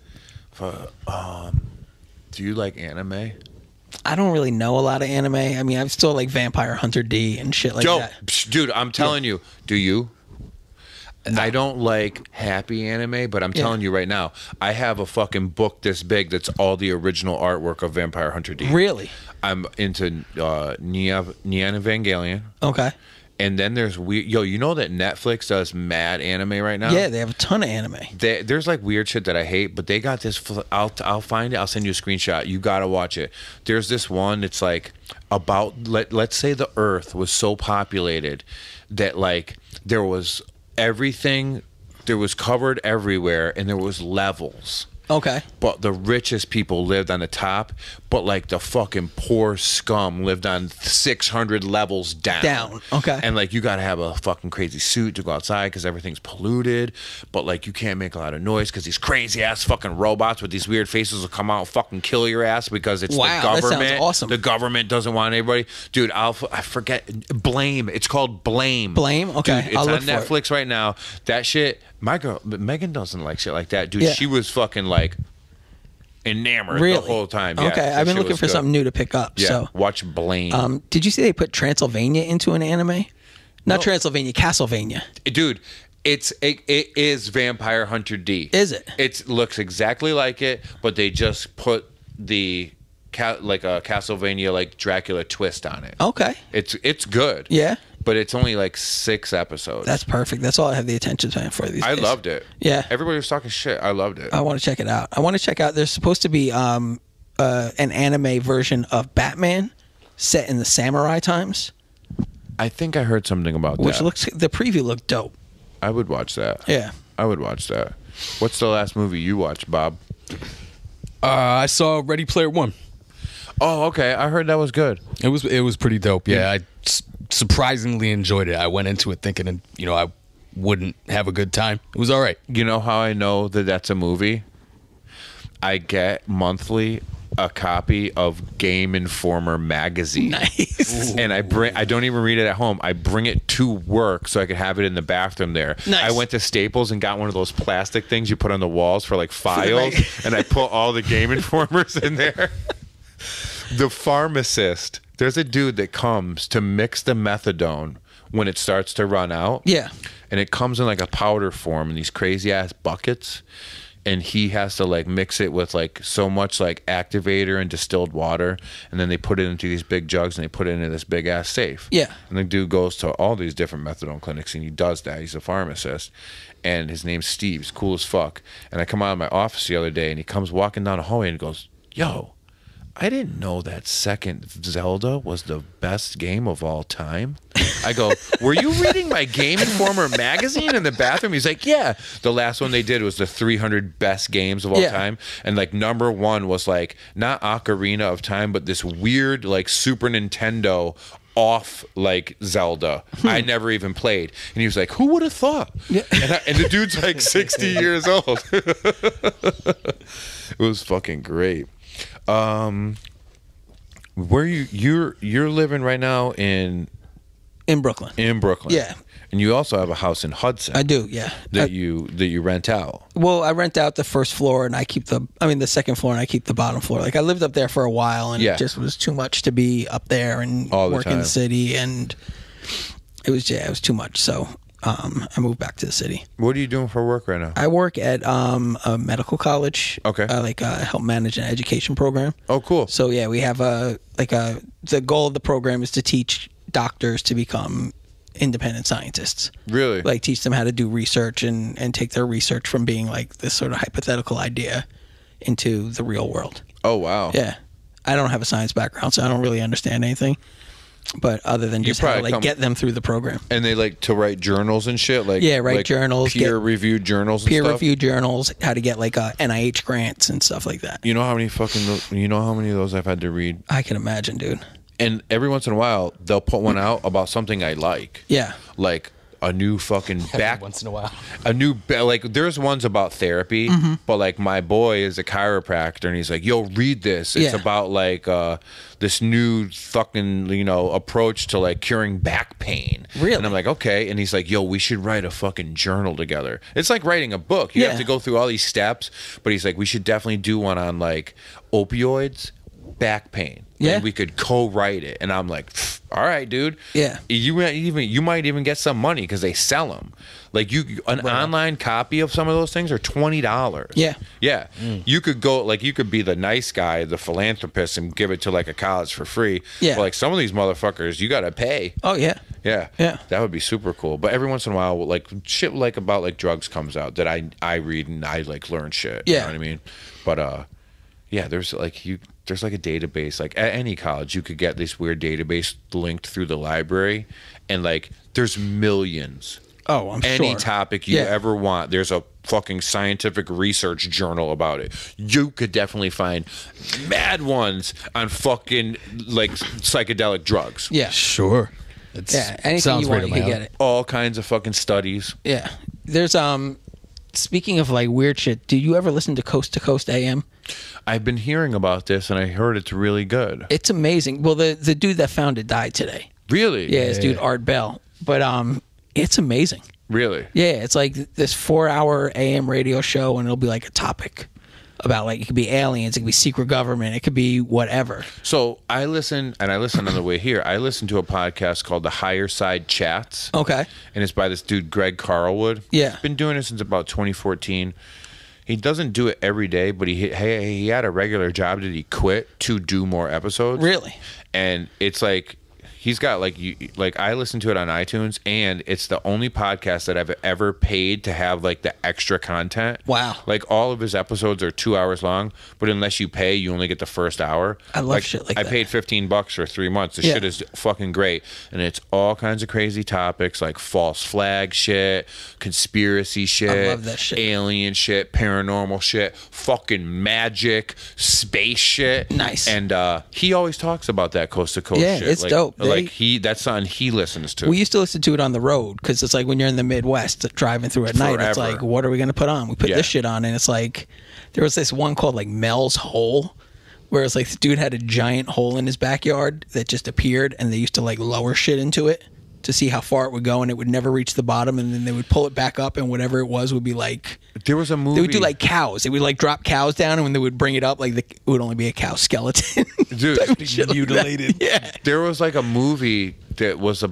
Do you like anime? I don't really know a lot of anime. I mean, I'm still like Vampire Hunter D and shit like that. Dude, I'm telling you. Do you? I don't like happy anime, but I'm telling you right now, I have a fucking book this big that's all the original artwork of Vampire Hunter D. Really? I'm into Neon Evangelion. Okay. And then there's weird. You know that Netflix does mad anime right now? Yeah, they have a ton of anime. There's like weird shit that I hate, but they got this. I'll find it. I'll send you a screenshot. You gotta watch it. There's this one. It's like about let's say the Earth was so populated that like there was everything. There was covered everywhere, and there was levels. Okay. But the richest people lived on the top, but like the fucking poor scum lived on 600 levels down. Okay. And like you got to have a fucking crazy suit to go outside because everything's polluted. But like you can't make a lot of noise because these crazy ass fucking robots with these weird faces will come out and fucking kill your ass because it's the Wow, that government. sounds awesome. The government doesn't want anybody. Dude, I forget. Blame. It's called Blame. Blame? Okay, Dude, it's I'll on look for it. Netflix right now. That shit. My girl Megan doesn't like shit like that, dude. Yeah. She was fucking like enamored Really? the whole time. Yeah, Okay, that I've been shit looking was for good. something new to pick up. Yeah, So, watch Blame. did you see they put Transylvania into an anime? Not Transylvania, Castlevania. Dude, it is Vampire Hunter D. Is it? It looks exactly like it, but they just put the like a Castlevania like Dracula twist on it. Okay. It's good. Yeah. But it's only like 6 episode. That's perfect. That's all I have the attention span for these I days. loved it. Yeah. Everybody was talking shit. I loved it. I want to check it out. I want to check out. There's supposed to be an anime version of Batman set in the samurai times, I think I heard something about which that. the preview looked dope. I would watch that. Yeah. I would watch that. What's the last movie you watched, Bob? I saw Ready Player One. Oh, okay. I heard that was good. It was pretty dope. Yeah, I surprisingly enjoyed it. I went into it thinking, I wouldn't have a good time. It was all right. You know how I know that that's a movie? I get monthly a copy of Game Informer magazine. Nice. And I don't even read it at home. I bring it to work so I could have it in the bathroom there. Nice. I went to Staples and got one of those plastic things you put on the walls for like files, and I put all the Game Informers in there. The pharmacist, there's a dude that comes to mix the methadone when it starts to run out. Yeah. And it comes in like a powder form in these crazy ass buckets. And he has to like mix it with like so much like activator and distilled water, and then they put it into these big jugs and they put it into this big ass safe. Yeah. And the dude goes to all these different methadone clinics and he does that. He's a pharmacist, and his name's Steve. He's cool as fuck. And I come out of my office the other day and he comes walking down the hallway and he goes, "Yo, I didn't know that second Zelda was the best game of all time." I go, "Were you reading my Game Informer magazine in the bathroom?" He's like, "Yeah." The last one they did was the 300 best games of all time. And like number 1 was like not Ocarina of Time, but this weird like Super Nintendo off like Zelda I never even played. And he was like, "Who would have thought?" Yeah. And the dude's like 60 years old. It was fucking great. Where you're living right now in Brooklyn. Yeah. And you also have a house in Hudson. I do, yeah. That you rent out. Well, I rent out the first floor and I keep the second floor and I keep the bottom floor. Like I lived up there for a while and it just was too much to be up there and work in the city, and it was too much. So I moved back to the city. What are you doing for work right now? I work at a medical college. Okay. Help manage an education program. Oh, cool. So yeah, we have the goal of the program is to teach doctors to become independent scientists. Really? Like teach them how to do research and take their research from being like this sort of hypothetical idea into the real world. Oh, wow. Yeah. I don't have a science background, so I don't really understand anything. But other than just how to like get them through the program. And they like to write journals and shit? Like write journals. Peer-reviewed journals and stuff? Peer-reviewed journals, how to get like NIH grants and stuff like that. You know how many of those I've had to read? I can imagine, dude. And every once in a while, they'll put one out about something I like. Yeah. Like a new fucking back. Once in a while. Like there's ones about therapy, but like my boy is a chiropractor and he's like, "Yo, read this. It's about like this new fucking, approach to like curing back pain." Really? And I'm like, "Okay." And he's like, "Yo, we should write a fucking journal together." It's like writing a book. You have to go through all these steps, but he's like, "We should definitely do one on like opioids, back pain." Yeah. And we could co-write it. And I'm like, "All right, dude." Yeah. You might even get some money because they sell them. Like an online copy of some of those things are $20. Yeah. Yeah. You could be the nice guy, the philanthropist, and give it to like a college for free. Yeah. But like some of these motherfuckers, you got to pay. Oh yeah. Yeah. Yeah. That would be super cool. But every once in a while, like shit like about like drugs comes out that I read and I like learn shit. Yeah. You know what I mean? But yeah, there's like a database. Like at any college, you could get this weird database linked through the library, and like there's millions Oh, I'm any sure. topic you Yeah. ever want. There's a fucking scientific research journal about it. You could definitely find mad ones on fucking like psychedelic drugs. Yeah. Sure. Yeah. Anything sounds you right want, up you my can get alley. it. All kinds of fucking studies. Yeah. There's speaking of like weird shit, do you ever listen to Coast AM? I've been hearing about this and I heard it's really good. It's amazing. Well, the dude that found it died today. Really? Yeah, this dude Art Bell. But it's amazing. Really? Yeah, it's like this 4-hour AM radio show, and it'll be like a topic about like it could be aliens, it could be secret government, it could be whatever. So I listen, and I listened on the way here. I listened to a podcast called The Higher Side Chats. Okay. And it's by this dude, Greg Carlwood. Yeah. He's been doing it since about 2014. He doesn't do it every day, but he had a regular job that he quit to do more episodes. Really? And it's like he's got like I listen to it on iTunes, and it's the only podcast that I've ever paid to have like the extra content. Wow. Like all of his episodes are 2 hours long, but unless you pay, you only get the first hour. I love shit like I that. paid $15 for 3 months. The Yeah. shit is fucking great, and it's all kinds of crazy topics like false flag shit, conspiracy shit, I love that shit. alien shit, paranormal shit, fucking magic, space shit. Nice. And he always talks about that coast to coast Yeah, shit. it's like, dope. That's something he listens to. We used to listen to it on the road because it's like when you're in the Midwest driving through at night, it's Forever. like, what are we going to put on? We put Yeah. this shit on, and it's like, there was this one called like Mel's Hole, where it's like the dude had a giant hole in his backyard that just appeared, and they used to like lower shit into it to see how far it would go, and it would never reach the bottom, and then they would pull it back up, and whatever it was would be like, There was a movie. they would do like cows. They would like drop cows down, and when they would bring it up, like it would only be a cow skeleton. Dude, Shit like that. mutilated. Yeah. there was like a movie that was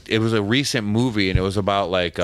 it was a recent movie, and it was about like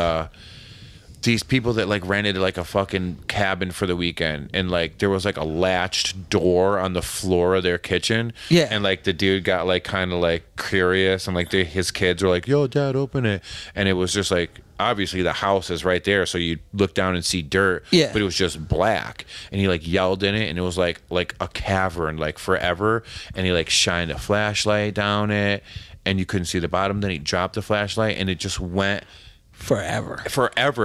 these people that like rented like a fucking cabin for the weekend, and like there was like a latched door on the floor of their kitchen. Yeah. And like the dude got like kind of like curious, and like his kids were like, "Yo, Dad, open it," and it was just like, obviously the house is right there, so you look down and see dirt. Yeah. But it was just black, and he like yelled in it, and it was like a cavern, like forever, and he like shined a flashlight down it, and you couldn't see the bottom. Then he dropped the flashlight, and it just went Forever.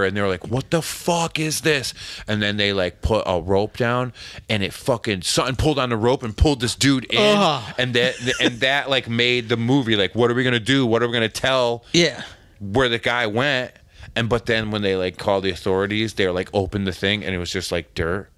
and they were like, "What the fuck is this?" And then they like put a rope down, and it fucking something pulled on the rope and pulled this dude in. And that like made the movie like, what are we gonna do? What are we gonna tell Yeah. where the guy went? And but then when they like called the authorities, they were like, opened the thing, and it was just like dirt,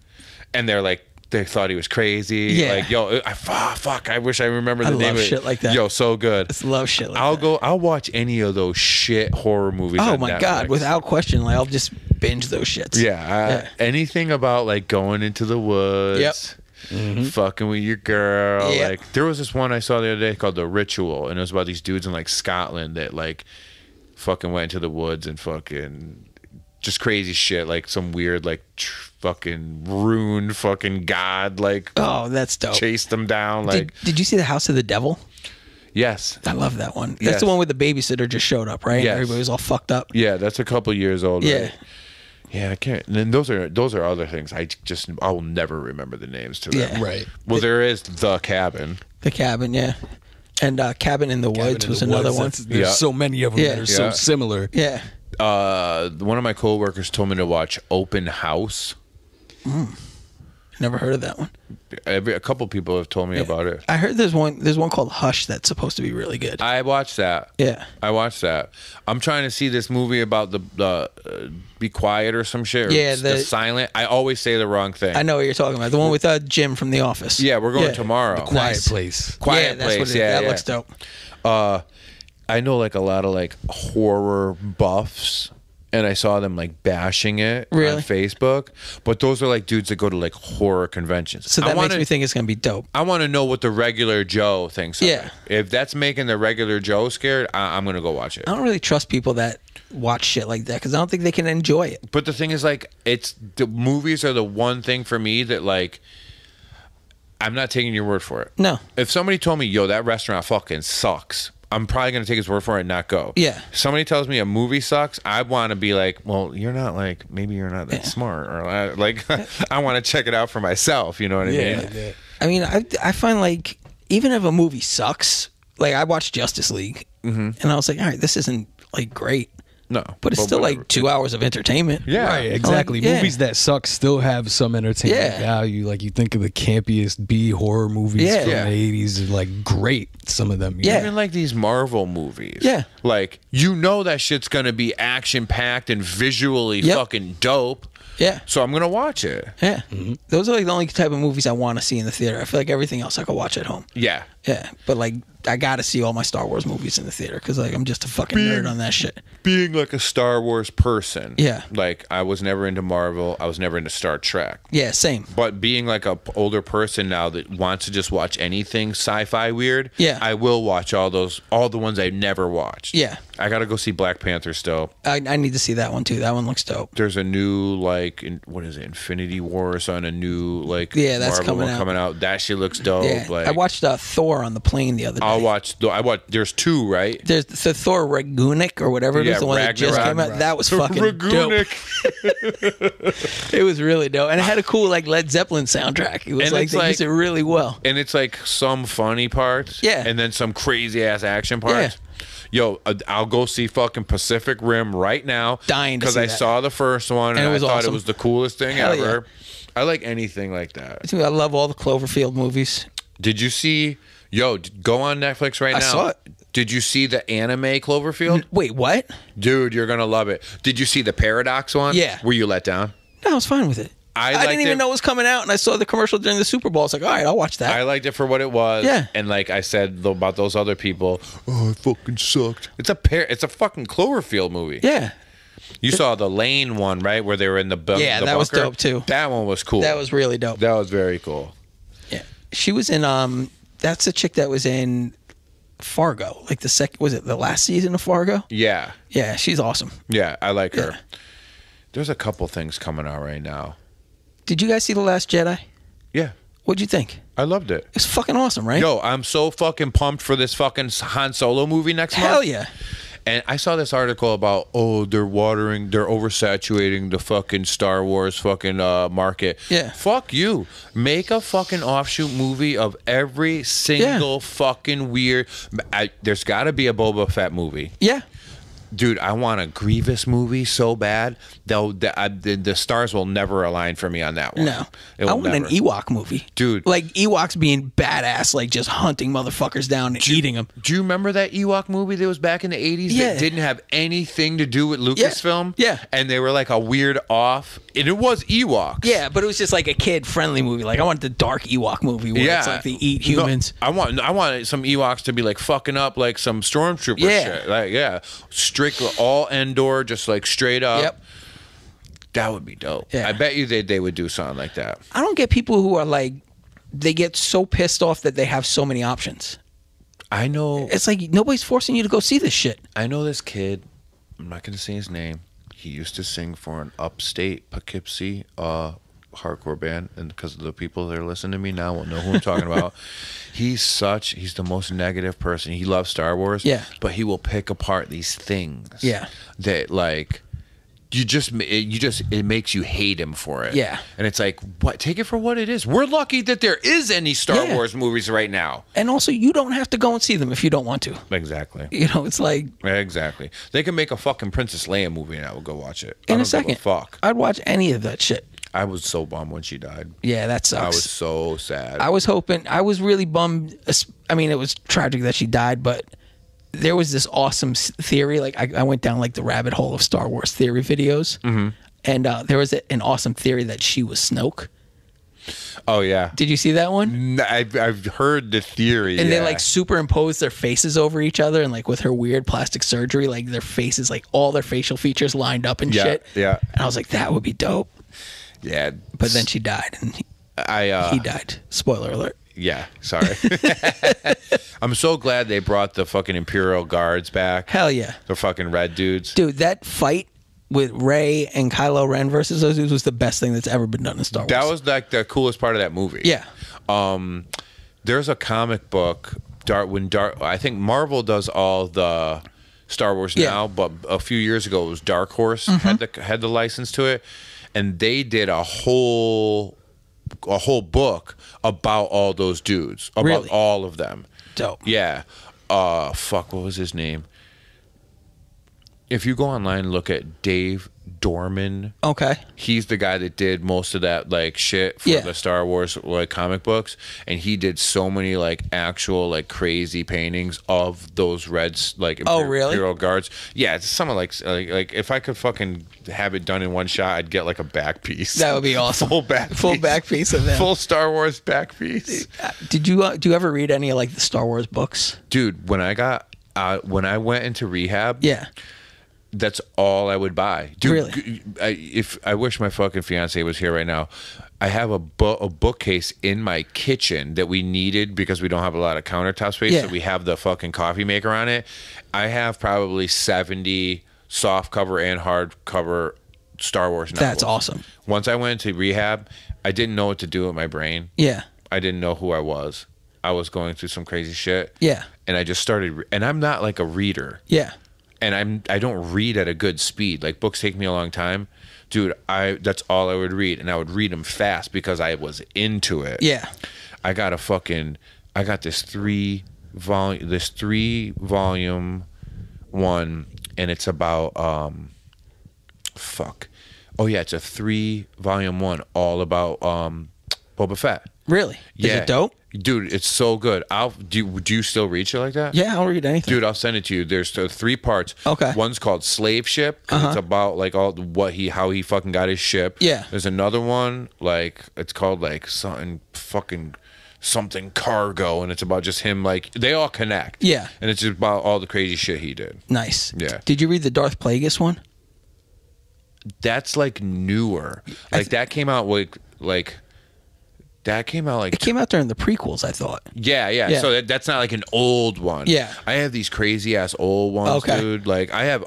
and they're like, they thought he was crazy. Yeah. Like, yo, fuck, I wish I remember the I name love of it. shit like that. Yo, so good. I love shit like that. I'll watch any of those shit horror movies. Oh on my Netflix. god, without question, like I'll just binge those shits. Yeah, anything about like going into the woods, Yep. fucking with your girl. Yeah. Like there was this one I saw the other day called The Ritual, and it was about these dudes in like Scotland that like fucking went into the woods and fucking just crazy shit, like some weird like fucking ruined fucking god like Oh, that's dope. chased them down. Like Did you see The House of the Devil? yes, I love that one. That's Yes. the one where the babysitter just showed up, right? Yes. Everybody was all fucked up. yeah, that's a couple years old. Yeah. Right? Yeah, I can't. And then those are other things. I will never remember the names to them. Yeah. Right. Well, there is The Cabin. The Cabin, yeah. And Cabin in the Woods was another one. There's Yeah. so many of them Yeah. that are so Yeah. similar. Yeah. One of my coworkers told me to watch Open House. Never heard of that one. A couple people have told me about it. I heard there's one called Hush that's supposed to be really good. I watched that. Yeah. I watched that. I'm trying to see this movie about the Be Quiet or some shit. Or Yeah, the Silent. I always say the wrong thing. I know what you're talking about. The one with Jim from The Office. Yeah, we're going Yeah. tomorrow. Quiet Nice. Place. Quiet Yeah, that's Place. what it is. Yeah, That yeah. looks dope. I know like a lot of like horror buffs, and I saw them like bashing it Really? on Facebook. But those are like dudes that go to like horror conventions. So that I makes wanna, me think it's gonna be dope. I want to know what the regular Joe thinks. Of Yeah. it. If that's making the regular Joe scared, I'm gonna go watch it. I don't really trust people that watch shit like that because I don't think they can enjoy it. But the thing is, like, it's the movies are the one thing for me that like. I'm not taking your word for it. No. If somebody told me, yo, that restaurant fucking sucks, I'm probably going to take his word for it and not go. Yeah. If somebody tells me a movie sucks, I want to be like, well, you're not like, maybe you're not that smart. Or like, I want to check it out for myself. You know what I mean? Yeah. I mean, I find like even if a movie sucks, like I watched Justice League and I was like, all right, this isn't like great, No, But it's still whatever. like 2 hours of entertainment. Yeah. Right, exactly. Yeah. Movies that suck still have some entertainment Yeah. value. Like you think of the campiest B horror movies Yeah. from Yeah. the 80s, are like great. Some of them, you Yeah. know? Even like these Marvel movies. Yeah. Like, you know that shit's gonna be action packed and visually Yep. fucking dope. Yeah. So I'm gonna watch it. Yeah. Those are like the only type of movies I want to see in the theater. I feel like everything else I could watch at home. Yeah. Yeah. But like, I got to see all my Star Wars movies in the theater because like I'm just a fucking nerd on that shit. Being like a Star Wars person. Yeah. Like, I was never into Marvel. I was never into Star Trek. Yeah. Same. But being like a older person now that wants to just watch anything sci-fi weird, Yeah. I will watch all the ones I never watched. Yeah. I gotta go see Black Panther still. I need to see that one too. That one looks dope. There's a new what is it, Infinity War or something? A new like Yeah, that's Marvel coming one out. coming out. That shit looks dope. Yeah. Like, I watched Thor on the plane the other day. I watched. There's two, right? There's the Thor Ragnarok or whatever it is, Yeah, the one that just came Ragnarok. out. That was fucking dope. Ragnarok. It was really dope, and it had a cool like Led Zeppelin soundtrack. It was And like it's they like- used it really well. And it's like some funny parts, Yeah. and then some crazy ass action parts. Yo, I'll go see fucking Pacific Rim right now. Dying to because see I that. saw the first one and And it was I thought awesome. it was the coolest thing Hell ever. I like anything like that. Dude, I love all the Cloverfield movies. Did you see? Yo, go on Netflix right I now. saw it. Did you see the anime Cloverfield? Wait, what? Dude, you're gonna love it. Did you see the Paradox one? Yeah. Were you let down? No, I was fine with it. I didn't liked even it. know it was coming out, and I saw the commercial during the Super Bowl. I was like, all right, I'll watch that. I liked it for what it was. Yeah. And like I said about those other people, oh, it fucking sucked. It's a fucking Cloverfield movie. yeah, You saw the Lane one, right? Where they were in the Yeah, the that was bunker? dope, too. That one was cool. that was really dope. That was very cool. Yeah, she was in. That's the chick that was in Fargo. Like was it the last season of Fargo? Yeah. Yeah, she's awesome. Yeah, I like her. Yeah. There's a couple things coming out right now. Did you guys see The Last Jedi? Yeah. What'd you think? I loved it. It's fucking awesome, right? Yo, I'm so fucking pumped for this fucking Han Solo movie next month. Hell yeah. And I saw this article about, they're oversaturating the fucking Star Wars fucking market. Yeah. Fuck you. Make a fucking offshoot movie of every single fucking weird. There's got to be a Boba Fett movie. Yeah. Dude, I want a Grievous movie so bad. The stars will never align for me on that one. No. It will I want an never. Ewok movie. Dude. Like Ewoks being badass, like just hunting motherfuckers down and eating them. Do you remember that Ewok movie that was back in the 80s Yeah. that didn't have anything to do with Lucasfilm? Yeah. And they were like a weird off. And it was Ewoks. Yeah, but it was just like a kid-friendly movie. Like I want the dark Ewok movie where it's like they eat No, humans. I want some Ewoks to be like fucking up like some stormtrooper Yeah. shit. Like, yeah. Strict all Endor, just like straight up. Yep. That would be dope. Yeah. I bet you they would do something like that. I don't get people who are like, they get so pissed off that they have so many options. I know It's like nobody's forcing you to go see this shit. I know this kid. I'm not going to say his name. He used to sing for an upstate Poughkeepsie hardcore band, and because of the people that are listening to me now will know who I'm talking about. He's the most negative person. He loves Star Wars, Yeah. but he will pick apart these things, Yeah. that like it makes you hate him for it. Yeah. And it's like, what? Take it for what it is. We're lucky that there is any Star Yeah. Wars movies right now. And also, you don't have to go and see them if you don't want to. Exactly. You know, it's like, Exactly. They can make a fucking Princess Leia movie and I will go watch it. I in don't a second, give a fuck. I'd watch any of that shit. I was so bummed when she died. Yeah, that sucks. I was so sad. I was really bummed. I mean, it was tragic that she died, but there was this awesome theory. Like, I went down like the rabbit hole of Star Wars theory videos. Mm-hmm. And there was an awesome theory that she was Snoke. Oh yeah. Did you see that one? I've heard the theory. And yeah. they like superimposed their faces over each other, and like with her weird plastic surgery, like their faces, like all their facial features lined up and Yeah, shit. yeah. And I was like, that would be dope. Yeah. But then she died, and he died. Spoiler alert. Yeah. Sorry. I'm so glad they brought the fucking Imperial Guards back. Hell yeah. The fucking red dudes. Dude, that fight with Rey and Kylo Ren versus those dudes was the best thing that's ever been done in Star Wars. That was like the coolest part of that movie. Yeah. There's a comic book. I think Marvel does all the Star Wars Yeah. now, but a few years ago it was Dark Horse had the license to it, and they did a whole book about all those dudes, about Really? all of them. Dope. Yeah. What was his name? if you go online and look at Dave Dorman, Okay. he's the guy that did most of that like shit for Yeah. the Star Wars like comic books, and he did so many like actual like crazy paintings of those reds like really? Imperial Guards. Yeah, it's something like if I could fucking have it done in one shot, I'd get like a back piece. That would be awesome. Full back piece of them. full Star Wars back piece. Did you do you ever read any of like the Star Wars books? Dude, when I went into rehab, Yeah. that's all I would buy. Dude, Really? I wish my fucking fiance was here right now. I have a bookcase in my kitchen that we needed because we don't have a lot of countertop space. Yeah. So we have the fucking coffee maker on it. I have probably 70 soft cover and hard cover Star Wars novels. That's awesome. Once I went into rehab, I didn't know what to do with my brain. Yeah. I didn't know who I was. I was going through some crazy shit. Yeah. And I just started, and I'm not like a reader. Yeah. And I don't read at a good speed. Like books take me a long time, dude. That's all I would read, and I would read them fast because I was into it. Yeah. I got this three volume one, and it's about it's a 3-volume one all about Boba Fett. Really? Is it dope? Dude, it's so good. Do you still read shit like that? Yeah, I'll read anything. Dude, I'll send it to you. There's 3 parts. Okay. One's called Slave Ship. 'Cause It's about like how he fucking got his ship. Yeah. There's another one like it's called like something cargo, and it's about just him. Like they all connect. Yeah. And it's just about all the crazy shit he did. Nice. Yeah. Did you read the Darth Plagueis one? That's like newer. Like that came out That came out like It came out during the prequels, I thought. yeah. So that's not like an old one. Yeah. I have these crazy ass old ones, Okay. dude. Like I have,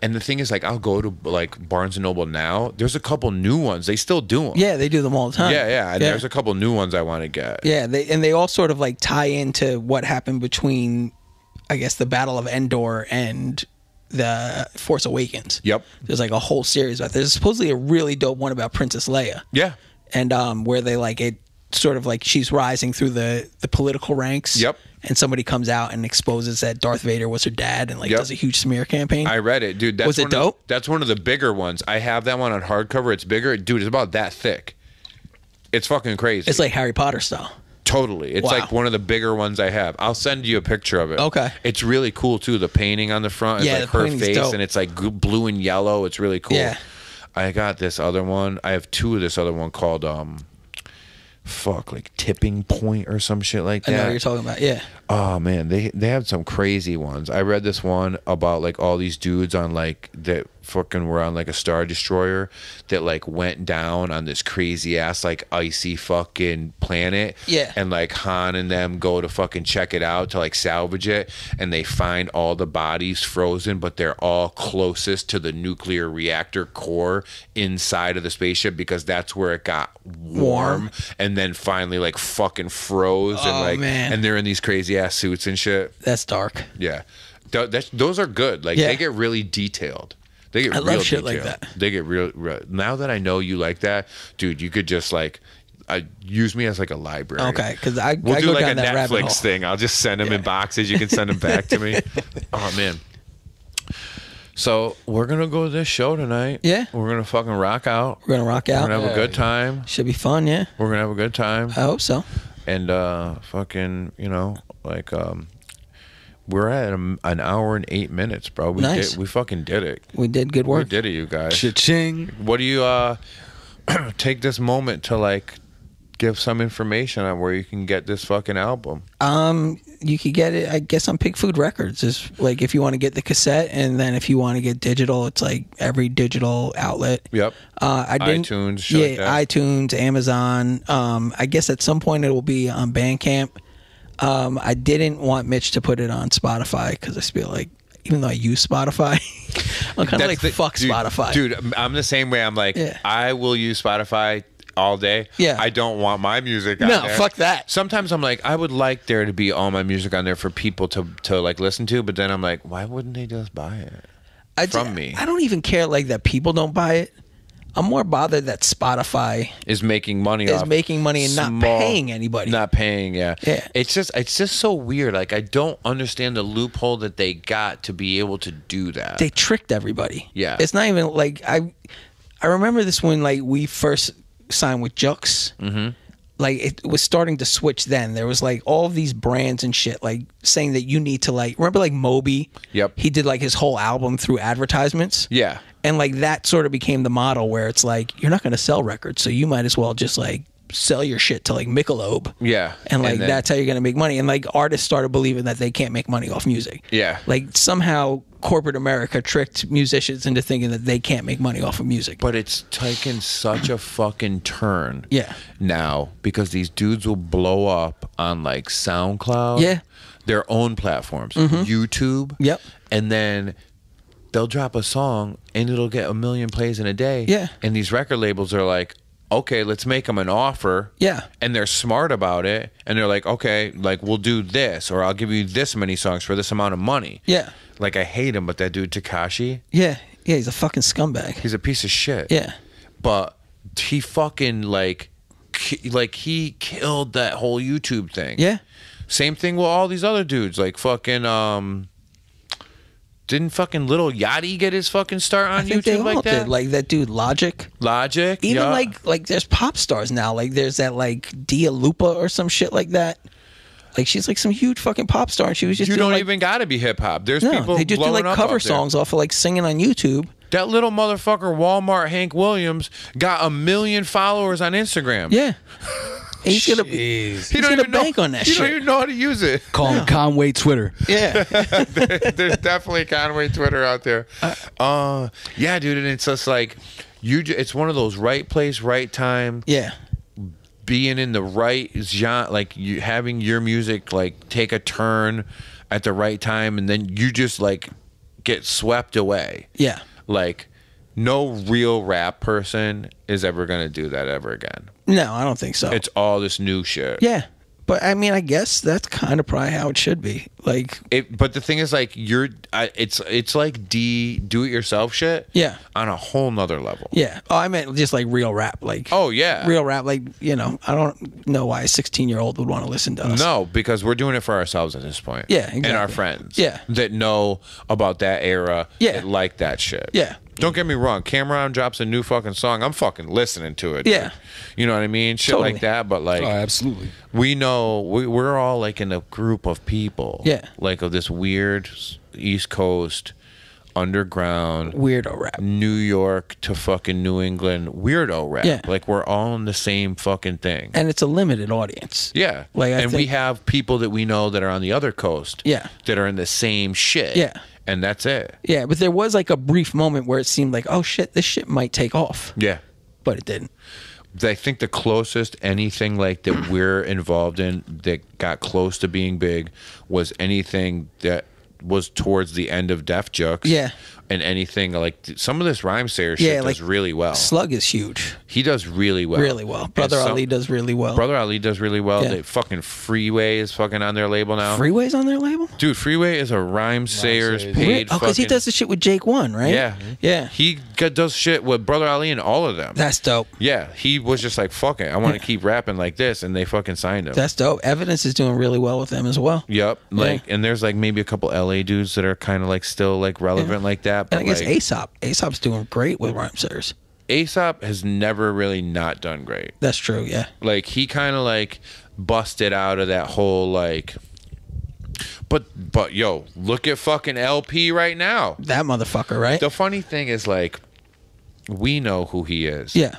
and the thing is, like I'll go to like Barnes and Noble now. There's a couple new ones. They still do them. Yeah, they do them all the time. Yeah. And there's a couple new ones I want to get. Yeah, they all sort of like tie into what happened between, I guess, the Battle of Endor and the Force Awakens. Yep. There's like a whole series about. There's supposedly a really dope one about Princess Leia. Yeah. And where they like it sort of like she's rising through the political ranks. Yep. And somebody comes out and exposes that Darth Vader was her dad and like Yep. does a huge smear campaign. I read it, dude. That's Was it one dope? That's one of the bigger ones. I have that one on hardcover. It's bigger, dude. It's about that thick. It's fucking crazy. It's like Harry Potter style. Totally. It's Wow. like one of the bigger ones I have. I'll send you a picture of it. Okay. It's really cool too. The painting on the front is Yeah, like the her painting's face dope. and it's like blue and yellow. It's really cool. Yeah. I got this other one. I have 2 of this other one called like Tipping Point or some shit like I that. know what you're talking about. Yeah. Oh man, they have some crazy ones. I read this one about like all these dudes on like that fucking were on like a Star Destroyer that like went down on this crazy ass like icy fucking planet. Yeah. And like Han and them go to fucking check it out to like salvage it, and they find all the bodies frozen, but they're all closest to the nuclear reactor core inside of the spaceship because that's where it got warm. And then finally like fucking froze and Oh, like man. and they're in these crazy ass suits and shit. That's dark. Yeah. Those are good. Like Yeah. they get really detailed. They get I real love shit like detailed. that. They get real. Now that I know you like that, dude, you could just like use me as like a library. Okay, because We'll I do go like down a that rabbit hole. Netflix thing. I'll just send them in boxes. You can send them back to me. Oh man. So we're gonna go to this show tonight. Yeah. We're gonna fucking rock out. We're gonna rock out. We're gonna have a good time. Should be fun, yeah. We're gonna have a good time. I hope so. And fucking, like we're at an hour and 8 minutes, bro. Nice. We fucking did it. We did good work. We did it, you guys. Cha-ching. What do you take this moment to like give some information on where you can get this fucking album? You could get it, I guess, on Pig Food Records. Is like if you want to get the cassette, and then if you want to get digital, it's like every digital outlet. Yep. I didn't, iTunes, shit yeah, like that. iTunes, Amazon. I guess at some point it will be on Bandcamp. I didn't want Mitch to put it on Spotify because I feel like, even though I use Spotify, I'm kind of like, fuck dude, Spotify. Dude, I'm the same way. I'm like, Yeah. I will use Spotify all day. Yeah. I don't want my music on No, there. fuck that. Sometimes I'm like, I would like there to be all my music on there for people to like listen to, but then I'm like, why wouldn't they just buy it? From me. I don't even care like that people don't buy it. I'm more bothered that Spotify is making money is off making money and not small- paying anybody. Not paying, yeah. Yeah. It's just so weird. Like, I don't understand the loophole that they got to be able to do that. They tricked everybody. Yeah. It's not even like I remember this when like we first signed with Jux. Mm-hmm. Like it was starting to switch then. There was like all of these brands and shit like saying that you need to like remember like Moby? Yep. He did like his whole album through advertisements. Yeah. And like that sort of became the model where it's like you're not going to sell records, so you might as well just like sell your shit to like Michelob. Yeah. And like then- that's how you're going to make money. And like artists started believing that they can't make money off music. Yeah. Like somehow corporate America tricked musicians into thinking that they can't make money off of music. But it's taken such a fucking turn. Yeah. Now, because these dudes will blow up on like SoundCloud. Yeah. Their own platforms. YouTube. Yep. And then they'll drop a song and it'll get 1 million plays in a day. Yeah. And these record labels are like, okay, let's make them an offer. Yeah. And they're smart about it. And they're like, okay, like we'll do this, or I'll give you this many songs for this amount of money. Yeah. Like, I hate him, but that dude Tekashi, Yeah. Yeah, he's a fucking scumbag. he's a piece of shit. Yeah. But he fucking he killed that whole YouTube thing. Yeah. Same thing with all these other dudes. Like fucking didn't fucking Lil Yachty get his fucking start on I think they YouTube all like that? did. Like that dude Logic. Logic. Even yeah. like there's pop stars now. Like there's that like Dia Lupa or some shit like that. Like she's like some huge fucking pop star, and she was just you doing, don't like, even gotta be hip hop. There's no, people they just do blowing like up cover out there. songs off of like singing on YouTube. That little motherfucker Walmart Hank Williams got 1 million followers on Instagram. Yeah. And he's gonna Jeez. He he's don't gonna even know, bank on that he shit. don't even know how to use it. Call him Conway Twitter. Yeah. There's definitely Conway Twitter out there. Yeah, dude, and it's just like it's one of those right place, right time. Yeah. Being in the right genre, like you having your music like take a turn at the right time, and then you just like get swept away. Yeah. Like no real rap person is ever gonna do that ever again. No, I don't think so. It's all this new shit. Yeah. But I mean, I guess that's kind of probably how it should be. Like, But the thing is, like, it's like do it yourself shit. Yeah. On a whole nother level. yeah. Oh, I meant just like real rap. Like, Oh yeah. real rap. Like, you know, I don't know why a 16-year-old would want to listen to us. No, because we're doing it for ourselves at this point. Yeah, And our exactly. friends. Yeah. That know about that era. Yeah. That like that shit. Yeah. Don't get me wrong. Cameron drops a new fucking song. I'm fucking listening to it. Yeah. dude. You know what I mean? Shit Totally. like that. But like, Oh, absolutely. we know we're all like in a group of people. Yeah. Like of this weird East Coast underground Weirdo rap. New York to fucking New England weirdo rap. Yeah. Like we're all in the same fucking thing. And it's a limited audience. Yeah. Like, I and we think- have people that we know that are on the other coast. Yeah. That are in the same shit. Yeah. And that's it. Yeah, but there was like a brief moment where it seemed like, oh shit, this shit might take off. Yeah. But it didn't. I think the closest anything like that we're involved in that got close to being big was anything that was towards the end of Def Jux. Yeah. And anything like some of this rhyme sayer Yeah, shit like does really well. Slug is huge. He does really well. Really well. Brother And Ali does really well. Brother Ali does really well. Yeah. The fucking Freeway is fucking on their label now. Freeway's on their label? Dude, Freeway is a rhyme sayers sayers. paid. Oh, because he fucking- does the shit with Jake One, right? Yeah. Yeah. He does shit with Brother Ali and all of them. That's dope. Yeah, he was just like, fuck it, I want to keep rapping like this, and they fucking signed him. That's dope. Evidence is doing really well with them as well. Yep. Like, and there's like maybe a couple LA dudes that are kind of like still like relevant like that. But And I guess like, Aesop's doing great with rhymesayers. Aesop has never really not done great. That's true, yeah. Like he kind of like busted out of that whole like. But yo, look at fucking LP right now. That motherfucker, right? The funny thing is like, we know who he is. Yeah.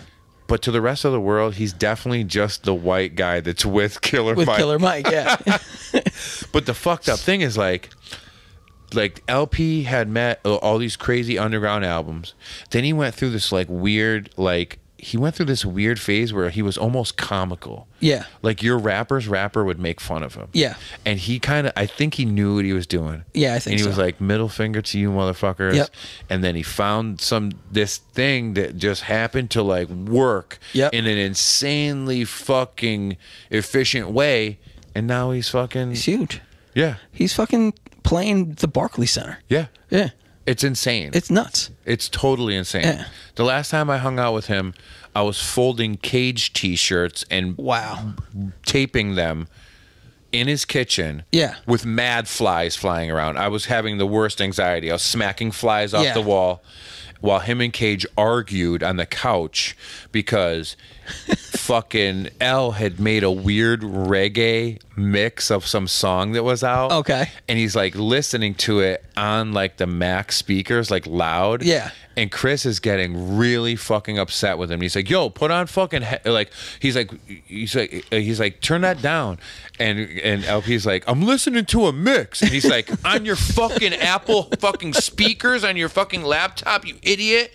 But to the rest of the world, he's definitely just the white guy that's with Killer With Mike. Killer Mike, yeah. But the fucked up thing is like LP had met all these crazy underground albums. Then he went through this like weird phase where he was almost comical. Yeah. Like your rapper would make fun of him. Yeah. And he I think he knew what he was doing. Yeah, I think And he so. was like, middle finger to you motherfuckers. Yep. And then he found this thing that just happened to like work Yep. in an insanely fucking efficient way. And now he's fucking He's huge. yeah. He's fucking playing the Barclays Center. Yeah. Yeah. It's insane. It's nuts. It's totally insane. Yeah. The last time I hung out with him, I was folding Cage t-shirts and Wow. taping them in his kitchen. Yeah. With mad flies flying around. I was having the worst anxiety. I was smacking flies off Yeah. the wall while him and Cage argued on the couch because fucking L had made a weird reggae mix of some song that was out. Okay. And he's like listening to it on like the Mac speakers, like loud. Yeah. And Chris is getting really fucking upset with him. He's like, "Yo, put on fucking he's like, turn that down." And LP's like, "I'm listening to a mix." And he's like, "On your fucking Apple fucking speakers on your fucking laptop, you idiot."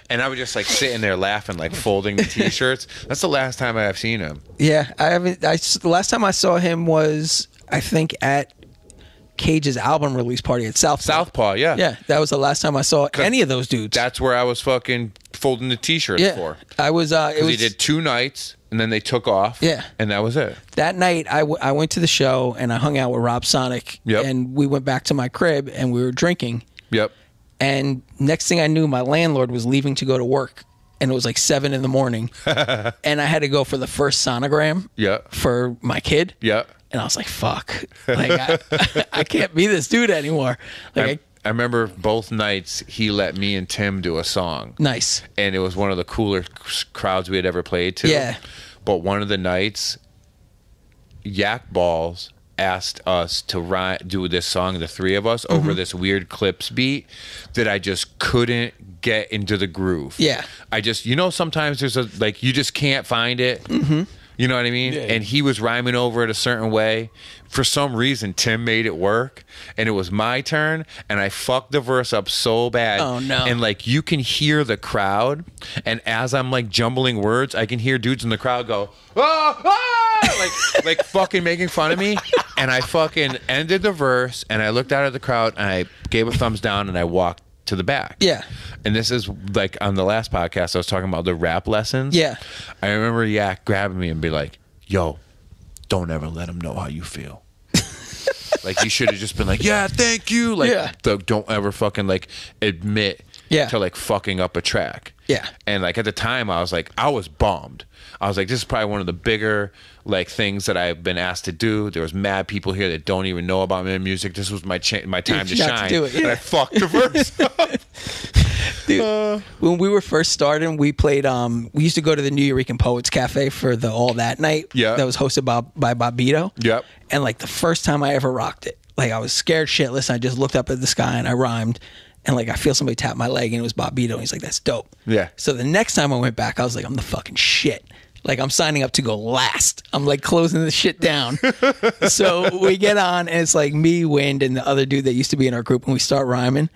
And I was just like sitting there laughing, like folding the t-shirts. That's the last time I've seen him. Yeah, I haven't. The last time I saw him was, I think, at Cage's album release party at Southpaw, yeah. Yeah, that was the last time I saw any of those dudes. That's where I was fucking folding the t-shirts yeah, for. I was. It was. He did 2 nights, and then they took off. Yeah. And that was it. That night, I went to the show and I hung out with Rob Sonic. Yep. And we went back to my crib and we were drinking. Yep. And next thing I knew, my landlord was leaving to go to work. And it was like 7 in the morning. And I had to go for the first sonogram Yep. for my kid. Yep. And I was like, fuck. Like, I can't be this dude anymore. Like, I remember both nights he let me and Tim do a song. nice. And it was one of the cooler crowds we had ever played to. Yeah. But one of the nights, Yak Balls asked us to do this song, the 3 of us, over this weird clips beat that I just couldn't get into the groove. Yeah. I just, sometimes there's you just can't find it. You know what I mean? Yeah. And he was rhyming over it a certain way. For some reason, Tim made it work, and it was my turn, and I fucked the verse up so bad. Oh, no. And you can hear the crowd, and as I'm jumbling words, I can hear dudes in the crowd go, "Ah, ah!" like fucking making fun of me. And I fucking ended the verse, and I looked out at the crowd, and I gave a thumbs down, and I walked to the back. Yeah. And this is on the last podcast I was talking about the rap lessons. Yeah. I remember Yak grabbing me and be like, "Yo, don't ever let him know how you feel." You should have just been like, "Yeah, thank you." Yeah. Don't ever fucking admit Yeah. to fucking up a track. Yeah. And at the time I was bummed. I was like, this is probably one of the bigger things that I've been asked to do. There was mad people here that don't even know about my music. This was my time to You got to shine. do it, yeah. And I fucked the verse up. Dude, when we were first starting, we played. We used to go to the New Eurekan Poets Cafe for the All That night. Yeah. That was hosted by Bobito. Yep. And the first time I ever rocked it, I was scared shitless. I just looked up at the sky and I rhymed. And I feel somebody tap my leg and it was Bobito. And he's like, "That's dope." Yeah. So the next time I went back, I was like, "I'm the fucking shit." I'm signing up to go last. I'm closing this shit down. So we get on and it's me, Wind, and the other dude that used to be in our group, and we start rhyming.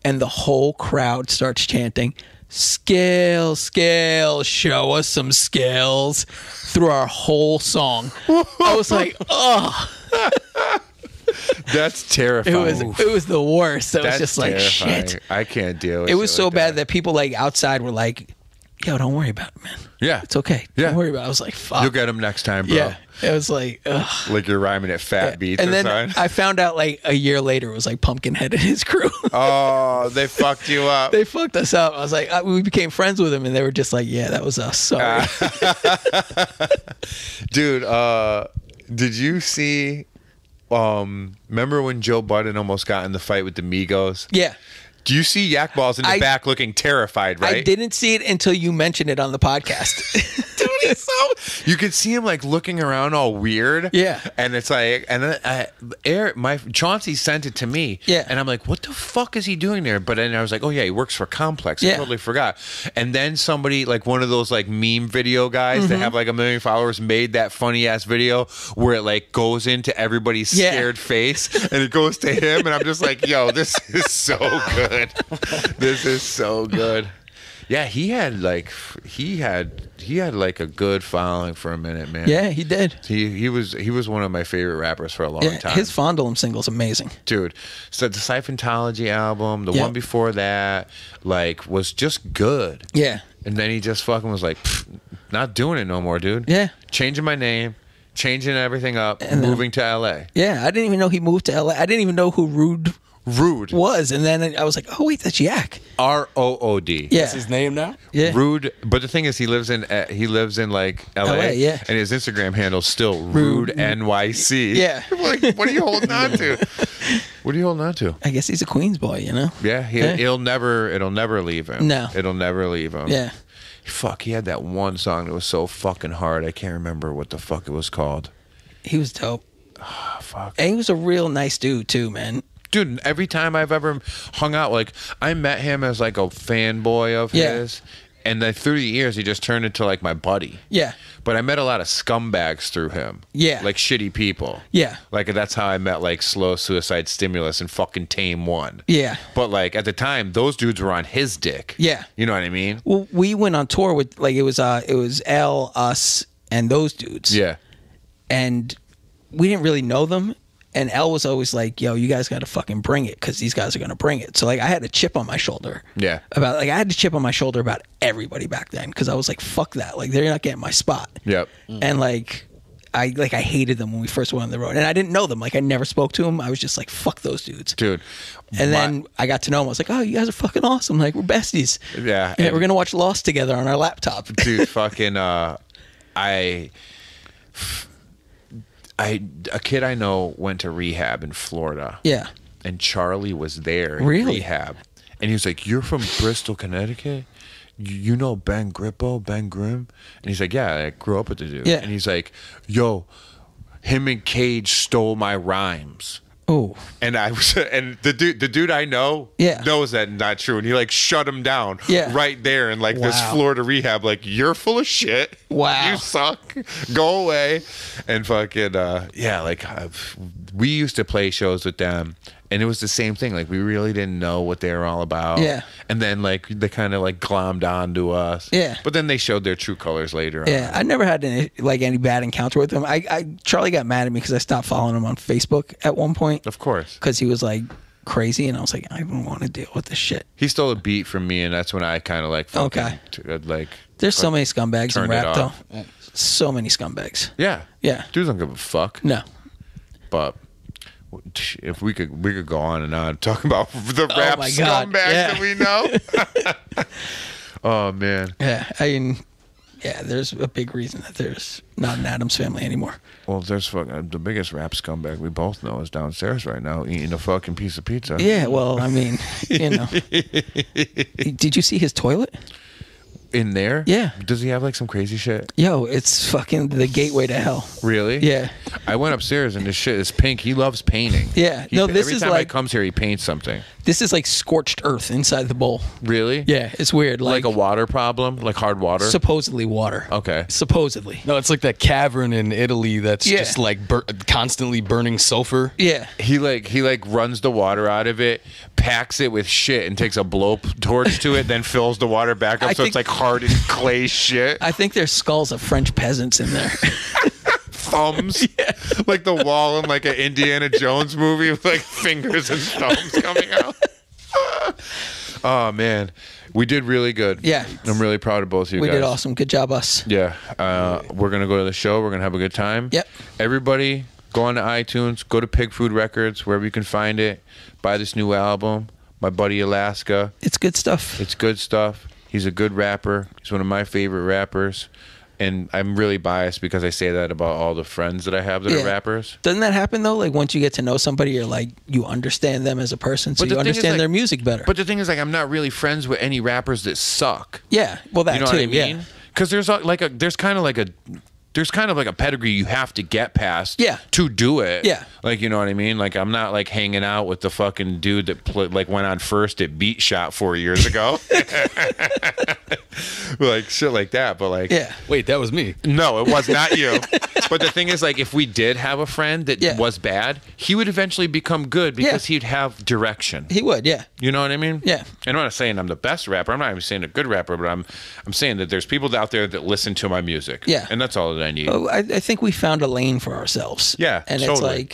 And the whole crowd starts chanting, "Scales, scales, show us some scales," through our whole song. I was like, oh. That's terrifying. It was the worst. It was That's just terrifying. shit. I can't deal with It was shit so like bad that people outside were like, "Yo, don't worry about it, man. Yeah. It's okay. Yeah. Don't worry about it." I was like, fuck. You'll get him next time, bro. Yeah. It was like, ugh. You're rhyming at fat beats And or then something. I found out a year later it was Pumpkinhead and his crew. Oh, they fucked you up. They fucked us up. I was like, we became friends with him, and they were just like, "Yeah, that was us. Sorry." Dude, did you see remember when Joe Budden almost got in the fight with the Migos? Yeah. Do you see Yak Balls in the back looking terrified, right? I didn't see it until you mentioned it on the podcast. Dude, he's you could see him looking around all weird. Yeah. And it's and then Chauncey sent it to me. Yeah. And I'm like, what the fuck is he doing there? But then I was like, oh yeah, he works for Complex. I Yeah. totally forgot. And then somebody one of those meme video guys that have 1 million followers made that funny ass video where it goes into everybody's Yeah. scared face and it goes to him and I'm just like, yo, this is so good. This is so good. Yeah, he had a good following for a minute, man. Yeah, he did. He was one of my favorite rappers for a long Yeah, time. his Fondle 'Em single's amazing. Dude, so the Siphontology album, the Yeah. one before that, was just good. Yeah. And then he just fucking was like, "Pfft, not doing it no more, dude. Yeah. Changing my name, changing everything up, And then- moving to LA. Yeah, I didn't even know he moved to LA. I didn't even know who Rude Rude. was, and then I was like, oh wait, that's Yak. ROOD. Yeah, That's his name now? yeah. Rude, but the thing is, he lives in like LA, yeah. and his Instagram handle's still Rude. Rude NYC. Yeah. Like, what are you holding on to? What are you holding on to? I guess he's a Queens boy, you know. Yeah, it'll never leave him. No. It'll never leave him. Yeah. Fuck, he had that one song that was so fucking hard. I can't remember what the fuck it was called. He was dope. Oh, fuck. And he was a real nice dude too, man. Dude, every time I've ever hung out, like, I met him as like a fanboy of his, and then through the years he just turned into like my buddy. Yeah. But I met a lot of scumbags through him. Yeah. Like shitty people. Yeah. Like that's how I met like Slow Suicide Stimulus and fucking Tame One. Yeah. But like at the time, those dudes were on his dick. Yeah. You know what I mean? Well, we went on tour with like it was L, us, and those dudes. Yeah. And we didn't really know them. And L was always like, yo, you guys got to fucking bring it because these guys are going to bring it. So, like, I had a chip on my shoulder. Yeah. I had a chip on my shoulder about everybody back then because I was like, fuck that. Like, they're not getting my spot. Yep. And, I hated them when we first went on the road. And I didn't know them. Like, I never spoke to them. I was just like, fuck those dudes. Dude. And then I got to know them. I was like, oh, you guys are fucking awesome. Like, we're besties. Yeah. And we're going to watch Lost together on our laptop. Dude, fucking, a kid I know went to rehab in Florida. Yeah. And Charlie was there in Really? rehab. And he was like, you're from Bristol, Connecticut? You know Ben Grimm? And he's like, yeah, I grew up with the dude. Yeah. And he's like, yo, him and Cage stole my rhymes. Oh. And the dude I know knows that not true, and he like shut him down right there in like this Florida rehab, like, you're full of shit. Wow. You suck. Go away. And fucking we used to play shows with them, and it was the same thing. Like, we really didn't know what they were all about. Yeah. And then like they kind of like glommed on to us. Yeah. But then they showed their true colors later Yeah, on. I never had any bad encounter with him. Charlie got mad at me because I stopped following him on Facebook at one point Of course. because he was like crazy, and I was like, I don't want to deal with this shit. He stole a beat from me, and that's when I kind of like fucking There's so many scumbags in turned it rap though. off. So many scumbags. Yeah. Yeah. Dudes don't give a fuck. No. But if we could go on and on talking about the rap my God. scumbags Yeah. that we know. Oh man. Yeah, I mean, there's a big reason that there's not an Addams Family anymore. Well, there's fucking the biggest rap scumbag we both know is downstairs right now eating a fucking piece of pizza. Yeah, well, I mean, you know. Did you see his toilet? In there? Yeah. Does he have like some crazy shit? Yo, it's fucking the gateway to hell. Really? Yeah. I went upstairs and this shit is pink. He loves painting. Yeah. No, this every is time like he comes here, he paints something. This is like scorched earth inside the bowl. Really? Yeah, it's weird. Like a water problem, like hard water. Supposedly water. Okay. Supposedly. No, it's like that cavern in Italy that's Yeah. just like constantly burning sulfur. Yeah. He runs the water out of it, packs it with shit, and takes a blow torch to it, then fills the water back up, so it's like hardened clay shit. I think there's skulls of French peasants in there. Thumbs, like the wall in like an Indiana Jones movie with like fingers and thumbs coming out. Oh man, we did really good. Yeah. I'm really proud of both of you We guys. did awesome. Good job, us. Yeah, we're gonna go to the show. We're gonna have a good time. Yep. Everybody, go on to iTunes. Go to Pig Food Records, wherever you can find it. Buy this new album. My buddy Alaska. It's good stuff. It's good stuff. He's a good rapper. He's one of my favorite rappers. And I'm really biased because I say that about all the friends that I have that are rappers. Doesn't that happen though? Like once you get to know somebody, you're like, you understand them as a person, so But the you thing is, understand like- their music better. But the thing is, like, I'm not really friends with any rappers that suck. Yeah, well, that You know too. what I mean? Yeah. Because there's kind of like a pedigree you have to get past to do it. Yeah. Like, you know what I mean? Like, I'm not like hanging out with the fucking dude that went on first at Beat Shot 4 years ago. Like shit like that. But like, Wait, that was me. no, it was not you. But the thing is, like, if we did have a friend that was bad, he would eventually become good because he'd have direction. He would, yeah. You know what I mean? Yeah. And I'm not saying I'm the best rapper. I'm not even saying a good rapper, but I'm saying that there's people out there that listen to my music. Yeah. And that's all that I need. Oh, I think we found a lane for ourselves. Yeah, and totally.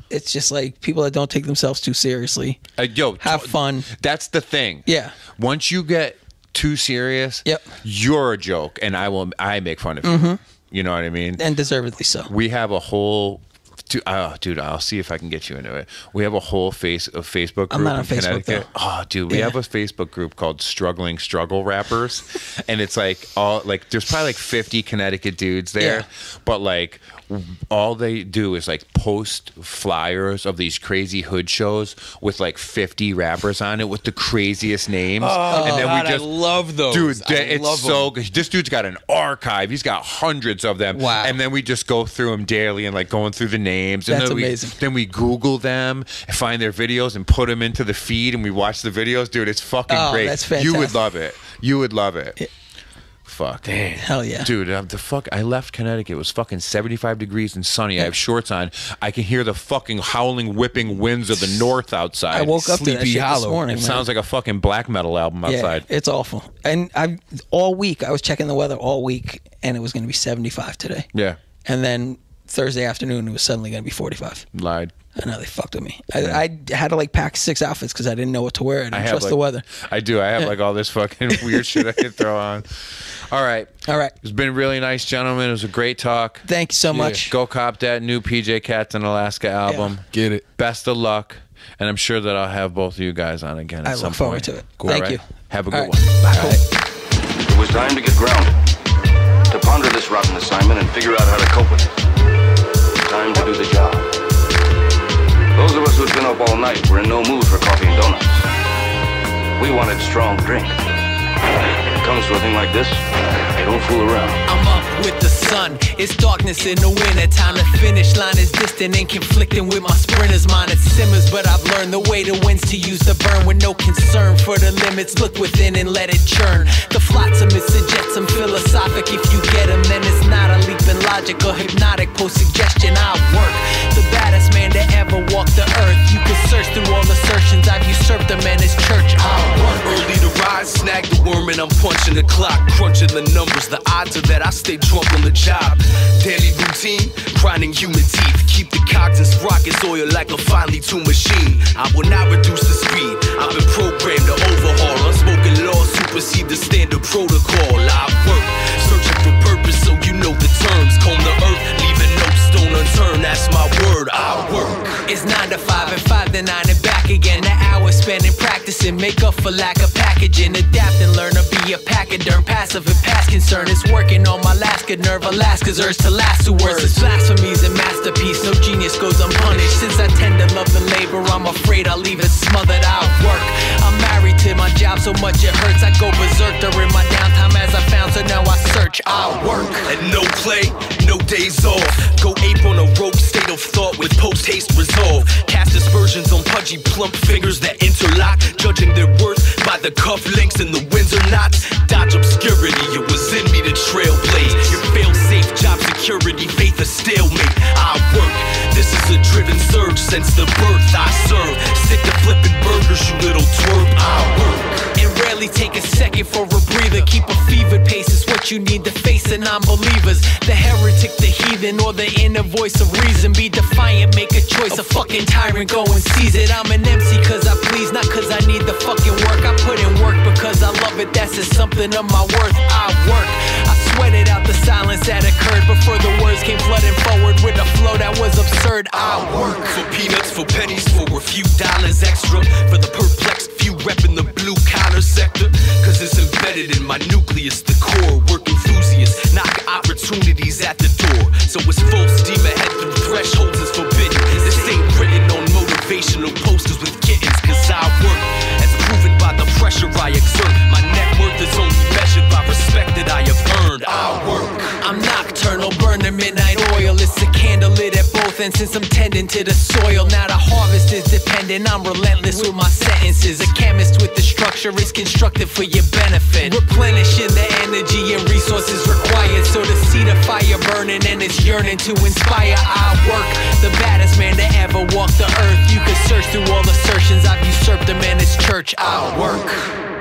it's just like people that don't take themselves too seriously. Yo, Have fun. That's the thing. Yeah. Once you get too serious, you're a joke, and I make fun of you. You know what I mean? And deservedly so. We have a whole Dude, I'll see if I can get you into it. We have a whole Facebook group I'm not on in Facebook, Connecticut. Oh, dude, we have a Facebook group called Struggling Struggle Rappers, and it's like there's probably like 50 Connecticut dudes there, but like all they do is like post flyers of these crazy hood shows with like 50 rappers on it with the craziest names. And then God, we just I love those. Dude, I it's love so them. good. This dude's got an archive. He's got hundreds of them. Wow. And then we just go through them daily and like going through the names. And That's then amazing. Then we Google them and find their videos and put them into the feed and we watch the videos. Dude, it's fucking great. That's You would fantastic. love it. You would love it. Fuck. Damn. Hell yeah. Dude, I left Connecticut. It was fucking 75 degrees and sunny. I have shorts on. I can hear the fucking howling, whipping winds of the north outside. I woke up to that Sleepy shit this Hollow. morning. It man. sounds like a fucking black metal album outside. Yeah, it's awful. And all week I was checking the weather all week, and it was going to be 75 today. Yeah. And then Thursday afternoon it was suddenly going to be 45. Lied. I know they fucked with me. I had to like pack 6 outfits because I didn't know what to wear. I didn't trust the weather. I do. I have like all this fucking weird shit I can throw on. All right. It's been really nice, gentlemen. It was a great talk. Thank you so much. Go cop that new PJ Cats in Alaska album. Get it. Best of luck. And I'm sure that I'll have both of you guys on again at I some look forward point. to it. Cool. Thank All right. you. Have a All good right. one. Bye. It was time to get grounded, to ponder this rotten assignment and figure out how to cope with it. Time to do the job. Those of us who'd been up all night were in no mood for coffee and donuts. We wanted strong drink. When it comes to a thing like this, you don't fool around. I'm up with the sun. It's darkness in the winter time. The finish line is distant and conflicting with my sprinter's mind. It simmers, but I've learned the way to win's to use the burn with no concern for the limits. Look within and let it churn. The flotsam is suggestion philosophic. If you get them, then it's not a leap in logic or hypnotic post-suggestion. I work. The baddest man to ever walk the earth. You can search through all assertions. I've usurped the man his church. I work. Early to rise, snag the worm and I'm punching the clock, crunching the numbers. The odds are that I stay drunk on the job. Daily routine, grinding human teeth. Keep the cogs and sprockets oil like a finely tuned machine. I will not reduce the speed. I've been programmed to overhaul. Unspoken laws supersede the standard protocol. I work, searching for purpose, so you know the terms. Comb the earth, leaving no stone unturned. That's my word. I work. It's 9 to 5 and 5 to 9 and back again. The hours spent in practicing make up for lack of packaging. Adapt and learn to be a pachyderm. Passive and past concern. It's working on my Alaska nerve. Alaska's urge to last to words. It's blasphemies and masterpiece. No genius goes unpunished. Since I tend to love the labor, I'm afraid I'll leave it smothered. I'll work. I'm married to my job so much it hurts. I go berserk during my downtime as I found, so now I search. I'll work. And no play, no days off. Go ape on a rogue state of thought with post-haste resolve. Cast aspersions on pudgy plump fingers that interlock, judging their worth by the cufflinks and the Windsor knots. Dodge obscurity, it was in me to trailblaze. Your fail-safe job security, faith a stalemate. I work, this is a driven surge since the birth I serve. Sick of flipping burgers, you little twerp. I work. And rarely take a second for a breather. Keep a fevered pace is what you need to face the non-believers. The heretic, the heathen, or the inner voice of reason. Be defiant, make a choice. A fucking tyrant, go and seize it. I'm an MC cause I please, not cause I need the fucking work. I put in work because I love it, that's just something of my worth. I work, I sweated out the silence that occurred before the words came flooding forward with a flow that was absurd. I work. For peanuts, for pennies, for a few dollars extra. For the perplexed few repping the blue collar sector. Cause it's embedded in my nucleus, the core. Work enthusiasts, knock opportunities at the door. So it's full steam ahead through thresholds is forbidden. This ain't written on motivational posters with kittens. Cause I work, as proven by the pressure I exert. My net worth is only measured by respect that I have earned. I work. I'm nocturnal, burn the midnight oil. It's a candle lit at both ends since I'm tending to the soil. Now the harvest is dependent, I'm relentless with my sentences. A chemist with the structure is constructed for your benefit. Replenishing the energy and resources required. So to see the fire burning and it's yearning to inspire. I work, the baddest man to ever walk the earth. You can search through all assertions, I've usurped the man, his church. I work.